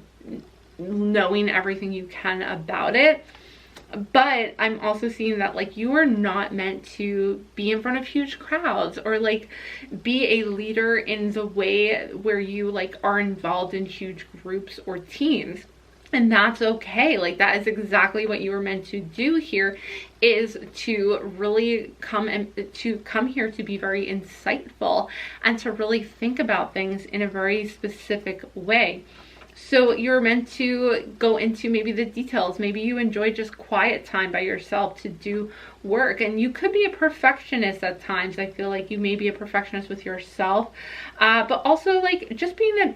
knowing everything you can about it. But I'm also seeing that like you are not meant to be in front of huge crowds or like be a leader in the way where you like are involved in huge groups or teams. And that's okay. Like that is exactly what you were meant to do here, is to really come here to be very insightful and to really think about things in a very specific way. So you're meant to go into maybe the details. Maybe you enjoy just quiet time by yourself to do work. And you could be a perfectionist at times. I feel like you may be a perfectionist with yourself. But also like just being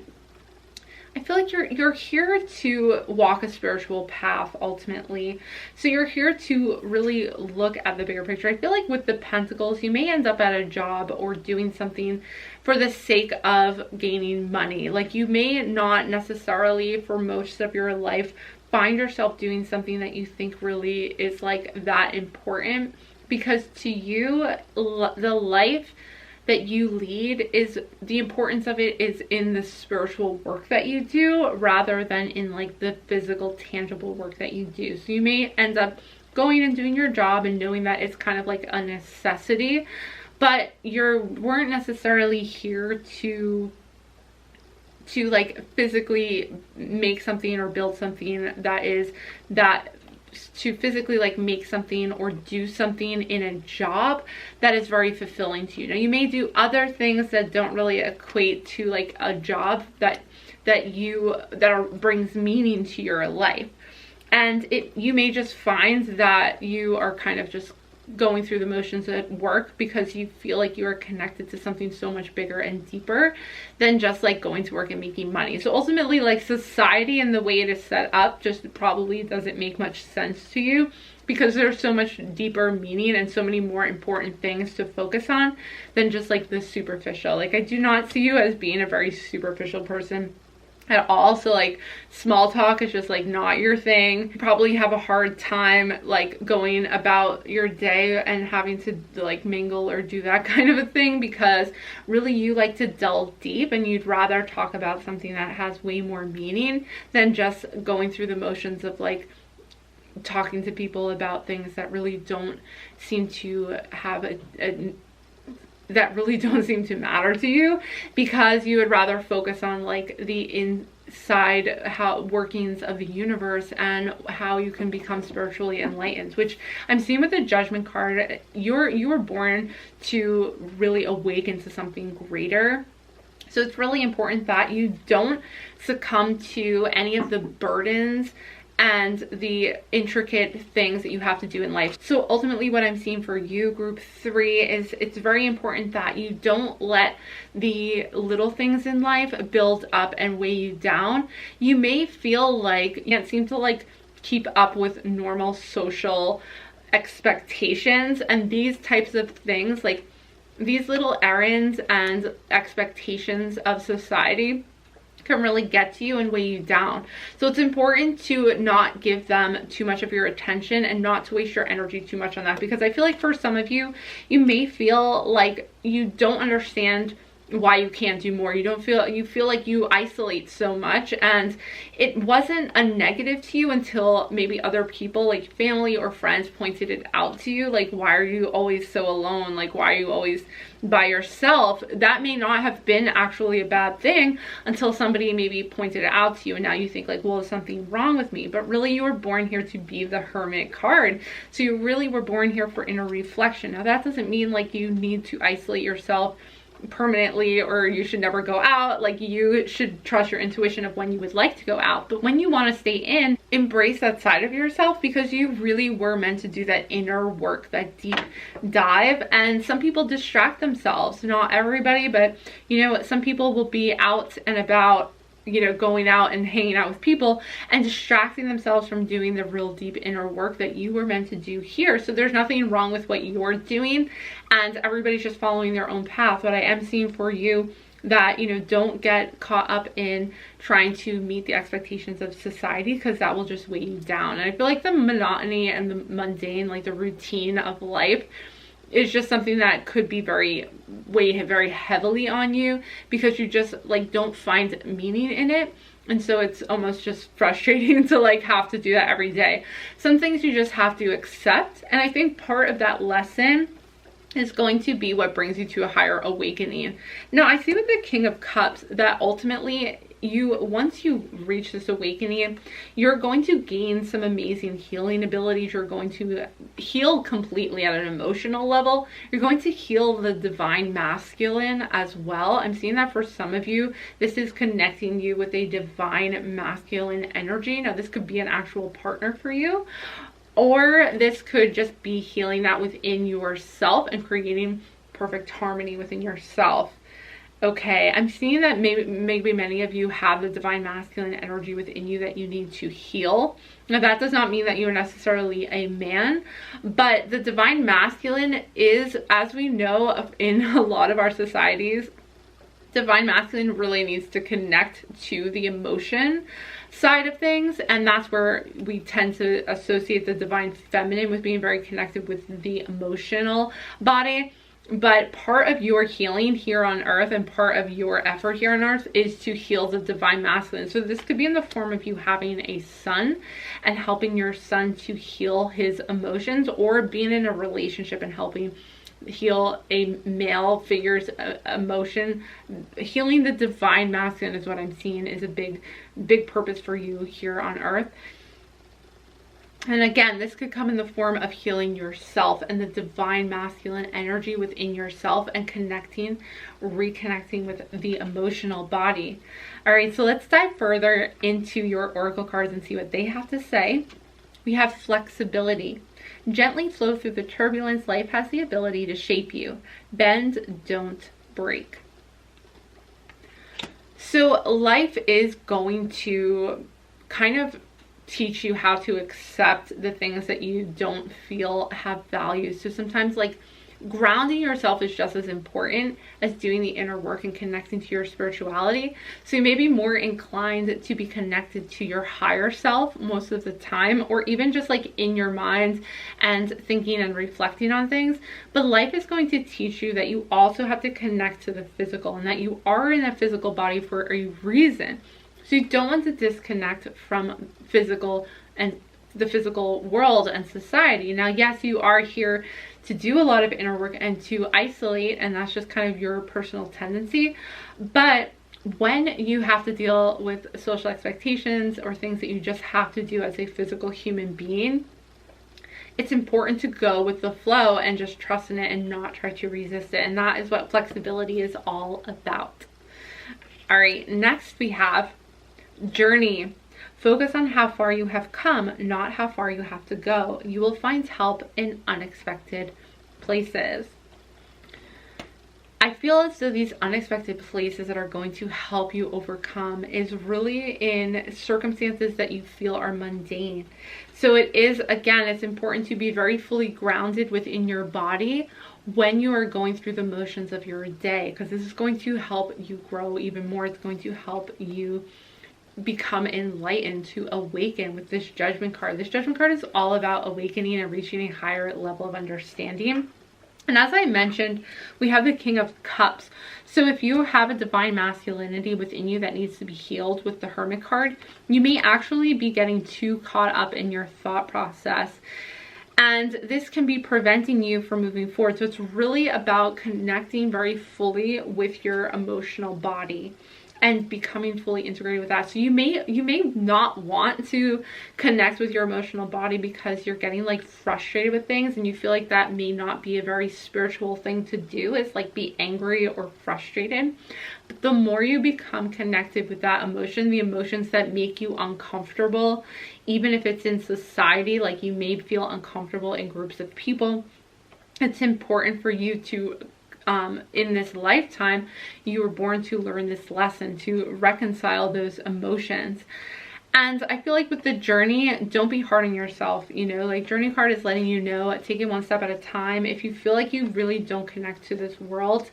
I feel like you're here to walk a spiritual path ultimately. So you're here to really look at the bigger picture. I feel like with the Pentacles, you may end up at a job or doing something for the sake of gaining money. Like you may not necessarily for most of your life find yourself doing something that you think really is like that important, because to you, the life that you lead, is the importance of it is in the spiritual work that you do rather than in like the physical tangible work that you do. So you may end up going and doing your job and knowing that it's kind of like a necessity, but you weren't necessarily here to like physically make something or build something to physically like make something or do something in a job that is very fulfilling to you. Now you may do other things that don't really equate to like a job that brings meaning to your life, and you may just find that you are kind of just going through the motions at work because you feel like you are connected to something so much bigger and deeper than just like going to work and making money. So ultimately, like, society and the way it is set up just probably doesn't make much sense to you, because there's so much deeper meaning and so many more important things to focus on than just like the superficial. Like, I do not see you as being a very superficial person at all. So like small talk is just like not your thing. You probably have a hard time like going about your day and having to like mingle or do that kind of a thing, because really you like to delve deep and you'd rather talk about something that has way more meaning than just going through the motions of like talking to people about things that really don't seem to have that really don't seem to matter to you, because you would rather focus on like the inside workings of the universe and how you can become spiritually enlightened, which I'm seeing with the Judgment card. You were born to really awaken to something greater. So it's really important that you don't succumb to any of the burdens and the intricate things that you have to do in life. So ultimately what I'm seeing for you, group 3, is it's very important that you don't let the little things in life build up and weigh you down. You may feel like you can't seem to like keep up with normal social expectations, and these types of things, like these little errands and expectations of society, can really get to you and weigh you down. So it's important to not give them too much of your attention and not to waste your energy too much on that, because I feel like for some of you, you may feel like you don't understand why you can't do more. You feel like you isolate so much, and it wasn't a negative to you until maybe other people like family or friends pointed it out to you. Like, why are you always so alone? Like, why are you always by yourself? That may not have been actually a bad thing until somebody maybe pointed it out to you, and now you think like, well, is something wrong with me? But really, you were born here to be the Hermit card. So you really were born here for inner reflection. Now that doesn't mean like you need to isolate yourself permanently or you should never go out. Like, you should trust your intuition of when you would like to go out, but when you want to stay in, embrace that side of yourself, because you really were meant to do that inner work, that deep dive. And some people distract themselves, not everybody, but you know, some people will be out and about, you know, going out and hanging out with people and distracting themselves from doing the real deep inner work that you were meant to do here. So there's nothing wrong with what you're doing, and everybody's just following their own path. But I am seeing for you that, you know, don't get caught up in trying to meet the expectations of society, because that will just weigh you down. And I feel like the monotony and the mundane, like the routine of life, is just something that could be weigh very heavily on you, because you just like don't find meaning in it. And so it's almost just frustrating to like have to do that every day. Some things you just have to accept, and I think part of that lesson is going to be what brings you to a higher awakening. Now I see with the King of Cups that ultimately once you reach this awakening, you're going to gain some amazing healing abilities. You're going to heal completely at an emotional level. You're going to heal the divine masculine as well. I'm seeing that for some of you, this is connecting you with a divine masculine energy. Now this could be an actual partner for you, or this could just be healing that within yourself and creating perfect harmony within yourself. Okay, I'm seeing that maybe many of you have the divine masculine energy within you that you need to heal. Now that does not mean that you're necessarily a man, but the divine masculine is, as we know in a lot of our societies, Divine masculine really needs to connect to the emotion side of things, and that's where we tend to associate the divine feminine with being very connected with the emotional body. But part of your healing here on earth and part of your effort here on earth is to heal the divine masculine. So this could be in the form of you having a son and helping your son to heal his emotions, or being in a relationship and helping heal a male figure's emotion. Healing the divine masculine is what I'm seeing is a big purpose for you here on earth. And again, this could come in the form of healing yourself and the divine masculine energy within yourself and reconnecting with the emotional body. All right, so let's dive further into your oracle cards and see what they have to say. We have flexibility. Gently flow through the turbulence. Life has the ability to shape you. Bend, don't break. So life is going to kind of teach you how to accept the things that you don't feel have value. So sometimes like grounding yourself is just as important as doing the inner work and connecting to your spirituality. So you may be more inclined to be connected to your higher self most of the time, or even just like in your mind and thinking and reflecting on things. But life is going to teach you that you also have to connect to the physical, and that you are in a physical body for a reason. So you don't want to disconnect from physical and the physical world and society. Now, yes, you are here to do a lot of inner work and to isolate, and that's just kind of your personal tendency. But when you have to deal with social expectations or things that you just have to do as a physical human being, it's important to go with the flow and just trust in it and not try to resist it. And that is what flexibility is all about. All right, next we have journey. Focus on how far you have come, not how far you have to go. You will find help in unexpected places. I feel as though these unexpected places that are going to help you overcome is really in circumstances that you feel are mundane. So it is, again, it's important to be very fully grounded within your body when you are going through the motions of your day, because this is going to help you grow even more. It's going to help you become enlightened, to awaken with this Judgment card. This Judgment card is all about awakening and reaching a higher level of understanding. And as I mentioned, we have the King of Cups. So if you have a divine masculinity within you that needs to be healed with the Hermit card, you may actually be getting too caught up in your thought process. And this can be preventing you from moving forward. So it's really about connecting very fully with your emotional body and becoming fully integrated with that. So you may not want to connect with your emotional body because you're getting like frustrated with things, and you feel like that may not be a very spiritual thing to do, is like be angry or frustrated. But the more you become connected with that emotion, the emotions that make you uncomfortable, even if it's in society, like you may feel uncomfortable in groups of people, it's important for you to in this lifetime, you were born to learn this lesson, to reconcile those emotions. And I feel like with the journey, don't be hard on yourself. You know, like journey card is letting you know, take it one step at a time. If you feel like you really don't connect to this world,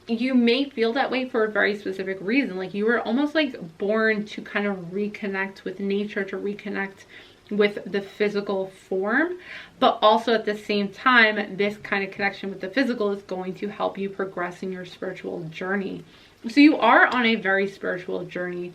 you may feel that way for a very specific reason. Like you were almost like born to kind of reconnect with nature, to reconnect with the physical form, but also at the same time, this kind of connection with the physical is going to help you progress in your spiritual journey. So you are on a very spiritual journey,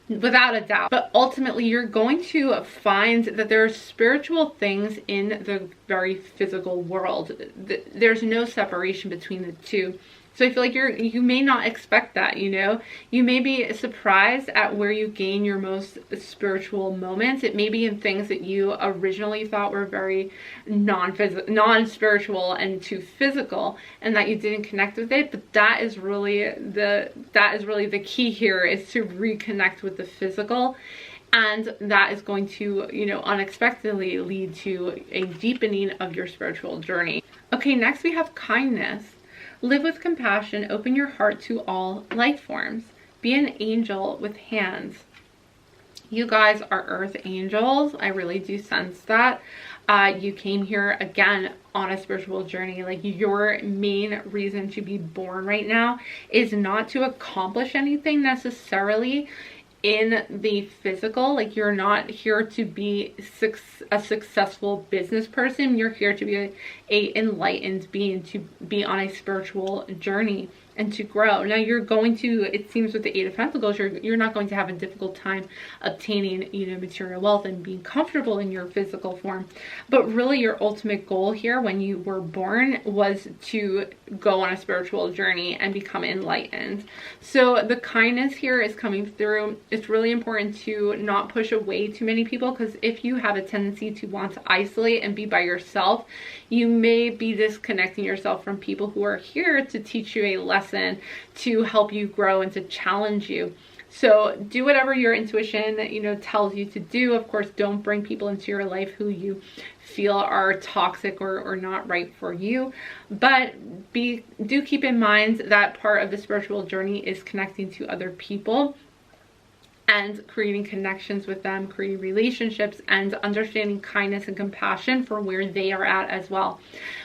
without a doubt, but ultimately you're going to find that there are spiritual things in the very physical world. There's no separation between the two. So I feel like you may not expect that, you know. You may be surprised at where you gain your most spiritual moments. It may be in things that you originally thought were very non-spiritual and too physical, and that you didn't connect with it. But that is really the key here, is to reconnect with the physical. And that is going to, you know, unexpectedly lead to a deepening of your spiritual journey. Okay, next we have kindness. Live with compassion, open your heart to all life forms. Be an angel with hands. You guys are earth angels. I really do sense that. You came here again on a spiritual journey. Like, your main reason to be born right now is not to accomplish anything necessarily in the physical. Like, you're not here to be a successful business person. You're here to be a enlightened being, to be on a spiritual journey and to grow. Now, you're going to, it seems with the Eight of Pentacles, you're not going to have a difficult time obtaining, you know, material wealth and being comfortable in your physical form. But really, your ultimate goal here when you were born was to go on a spiritual journey and become enlightened. So the kindness here is coming through. It's really important to not push away too many people, because if you have a tendency to want to isolate and be by yourself, you may be disconnecting yourself from people who are here to teach you a lesson, to help you grow and to challenge you. So do whatever your intuition, you know, tells you to do. Of course, don't bring people into your life who you feel are toxic or not right for you. But do keep in mind that part of the spiritual journey is connecting to other people and creating connections with them, creating relationships, and understanding kindness and compassion for where they are at as well.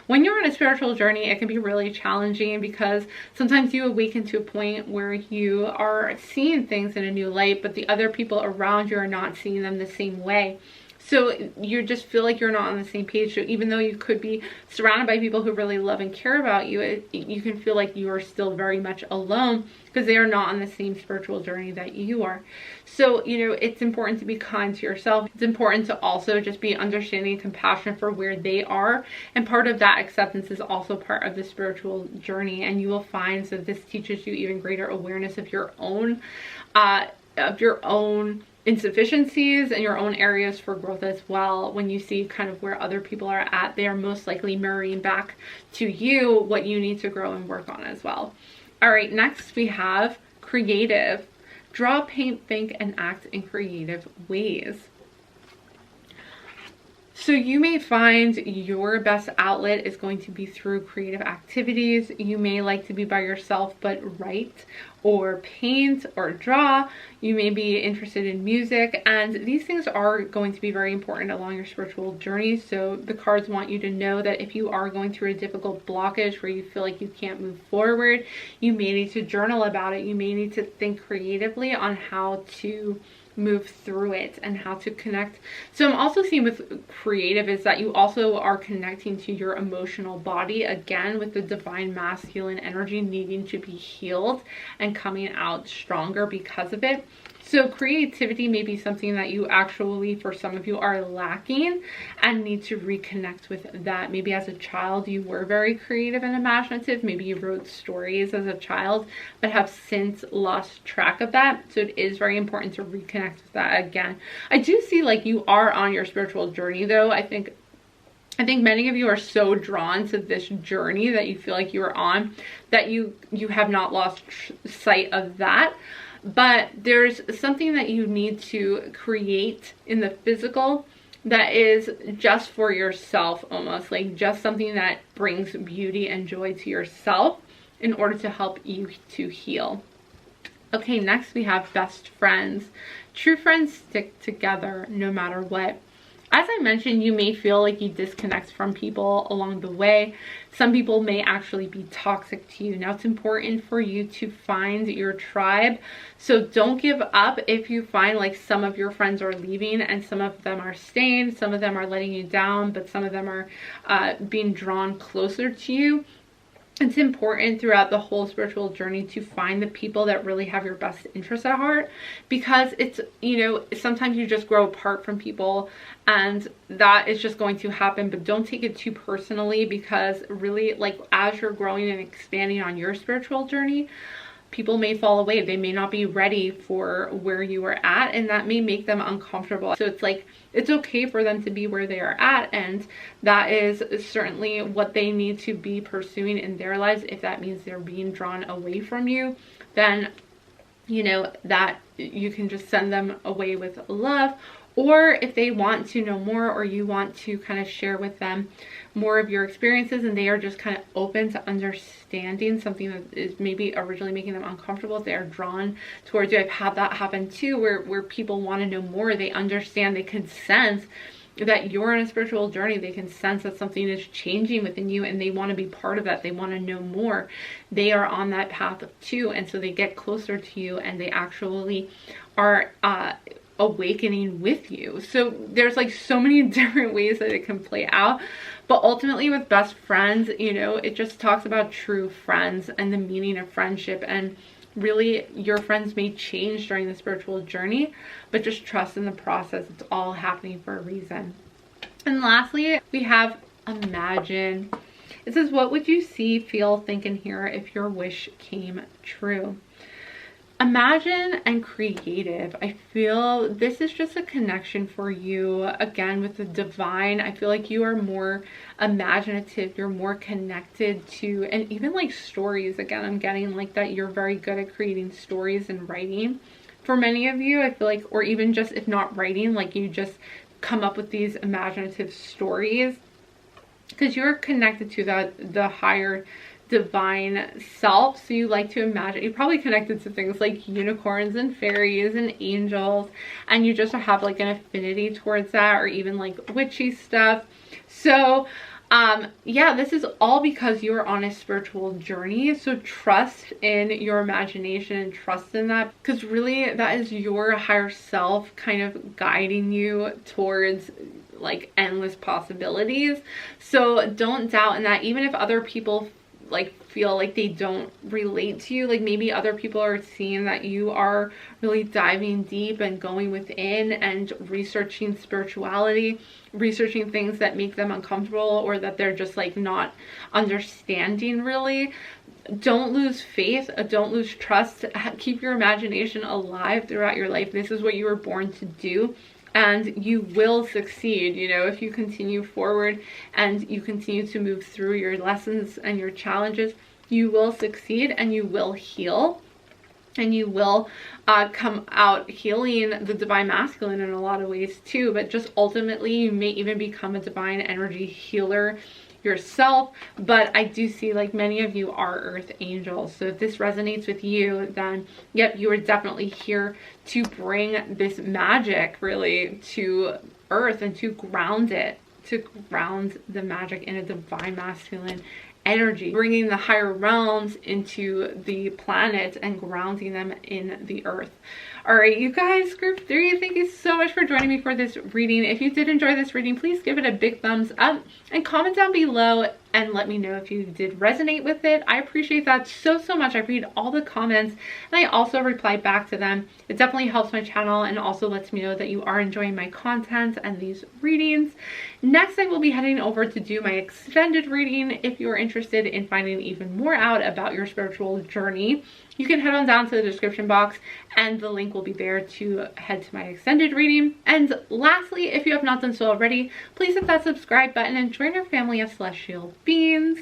When you're on a spiritual journey, it can be really challenging, because sometimes you awaken to a point where you are seeing things in a new light, but the other people around you are not seeing them the same way. So you just feel like you're not on the same page. So even though you could be surrounded by people who really love and care about you, you can feel like you are still very much alone, because they are not on the same spiritual journey that you are. So, you know, it's important to be kind to yourself. It's important to also just be understanding and compassionate for where they are. And part of that acceptance is also part of the spiritual journey. And you will find that this teaches you even greater awareness of your own insufficiencies and your own areas for growth as well. When you see kind of where other people are at, they are most likely mirroring back to you what you need to grow and work on as well. All right, next we have creative. Draw, paint, think, and act in creative ways. So you may find your best outlet is going to be through creative activities. You may like to be by yourself but write or paint or draw. You may be interested in music, and these things are going to be very important along your spiritual journey. So the cards want you to know that if you are going through a difficult blockage where you feel like you can't move forward, you may need to journal about it. You may need to think creatively on how to move through it and how to connect. So I'm also seeing with creative is that you also are connecting to your emotional body, again with the divine masculine energy needing to be healed and coming out stronger because of it. So creativity may be something that you actually, for some of you, are lacking and need to reconnect with that. Maybe as a child you were very creative and imaginative. Maybe you wrote stories as a child but have since lost track of that. So it is very important to reconnect with that again. I do see like you are on your spiritual journey though. I think many of you are so drawn to this journey that you feel like you are on, that you have not lost sight of that. But there's something that you need to create in the physical that is just for yourself, almost like just something that brings beauty and joy to yourself in order to help you to heal. Okay, next we have best friends. True friends stick together no matter what. As I mentioned, you may feel like you disconnect from people along the way. Some people may actually be toxic to you. Now, it's important for you to find your tribe. So don't give up if you find like some of your friends are leaving and some of them are staying. Some of them are letting you down, but some of them are being drawn closer to you. It's important throughout the whole spiritual journey to find the people that really have your best interests at heart, because it's, you know, sometimes you just grow apart from people and that is just going to happen. But don't take it too personally, because really, like, as you're growing and expanding on your spiritual journey, people may fall away. They may not be ready for where you are at, and that may make them uncomfortable. So it's like, it's okay for them to be where they are at, and that is certainly what they need to be pursuing in their lives. If that means they're being drawn away from you, then you know that you can just send them away with love, or if they want to know more, or you want to kind of share with them more of your experiences and they are just kind of open to understanding something that is maybe originally making them uncomfortable, if they are drawn towards you. I've had that happen too, where people want to know more. They understand, they can sense that you're on a spiritual journey. They can sense that something is changing within you and they want to be part of that. They want to know more. They are on that path too, and so they get closer to you and they actually are awakening with you. So there's like so many different ways that it can play out, but ultimately with best friends, you know, it just talks about true friends and the meaning of friendship. And really, your friends may change during the spiritual journey, but just trust in the process. It's all happening for a reason. And lastly, we have imagine. It says, what would you see, feel, think, and hear if your wish came true? Imagine and creative. I feel this is just a connection for you, again, with the divine. I feel like you are more imaginative, you're more connected to, and even like stories. Again, I'm getting like that you're very good at creating stories and writing. For many of you, I feel like, or even just if not writing, like you just come up with these imaginative stories because you're connected to the higher divine self. So you like to imagine, you're probably connected to things like unicorns and fairies and angels, and you just have like an affinity towards that, or even like witchy stuff. So yeah, this is all because you're on a spiritual journey. So trust in your imagination and trust in that, because really that is your higher self kind of guiding you towards like endless possibilities. So don't doubt in that, even if other people like feel like they don't relate to you. Like maybe other people are seeing that you are really diving deep and going within and researching spirituality, researching things that make them uncomfortable, or that they're just like not understanding really. Don't lose faith, don't lose trust. Keep your imagination alive throughout your life. This is what you were born to do. And you will succeed, you know, if you continue forward and you continue to move through your lessons and your challenges. You will succeed and you will heal, and you will come out healing the divine masculine in a lot of ways too. But just ultimately, you may even become a divine energy healer yourself. But I do see like many of you are earth angels. So if this resonates with you, then yep, you are definitely here to bring this magic really to earth and to ground it, to ground the magic in a divine masculine energy, bringing the higher realms into the planet and grounding them in the earth. All right, you guys, group 3, thank you so much for joining me for this reading. If you did enjoy this reading, please give it a big thumbs up and comment down below and let me know if you did resonate with it. I appreciate that so much. I read all the comments and I also reply back to them. It definitely helps my channel and also lets me know that you are enjoying my content and these readings. Next, I will be heading over to do my extended reading. If you are interested in finding even more out about your spiritual journey, you can head on down to the description box and the link will be there to head to my extended reading. And lastly, if you have not done so already, please hit that subscribe button and join our family of celestial beings.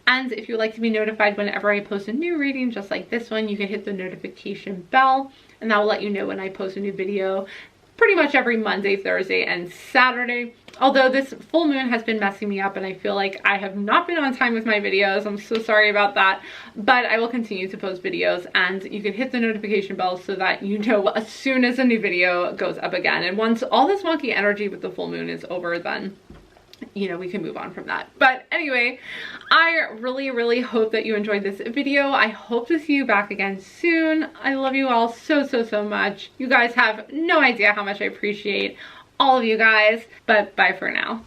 And if you'd like to be notified whenever I post a new reading just like this one, you can hit the notification bell and that will let you know when I post a new video pretty much every Monday, Thursday, and Saturday. Although this full moon has been messing me up and I feel like I have not been on time with my videos. I'm so sorry about that, but I will continue to post videos and you can hit the notification bell so that you know as soon as a new video goes up again. And once all this wonky energy with the full moon is over, then you know, we can move on from that. But anyway, I really hope that you enjoyed this video. I hope to see you back again soon. I love you all so much. You guys have no idea how much I appreciate all of you guys, but bye for now.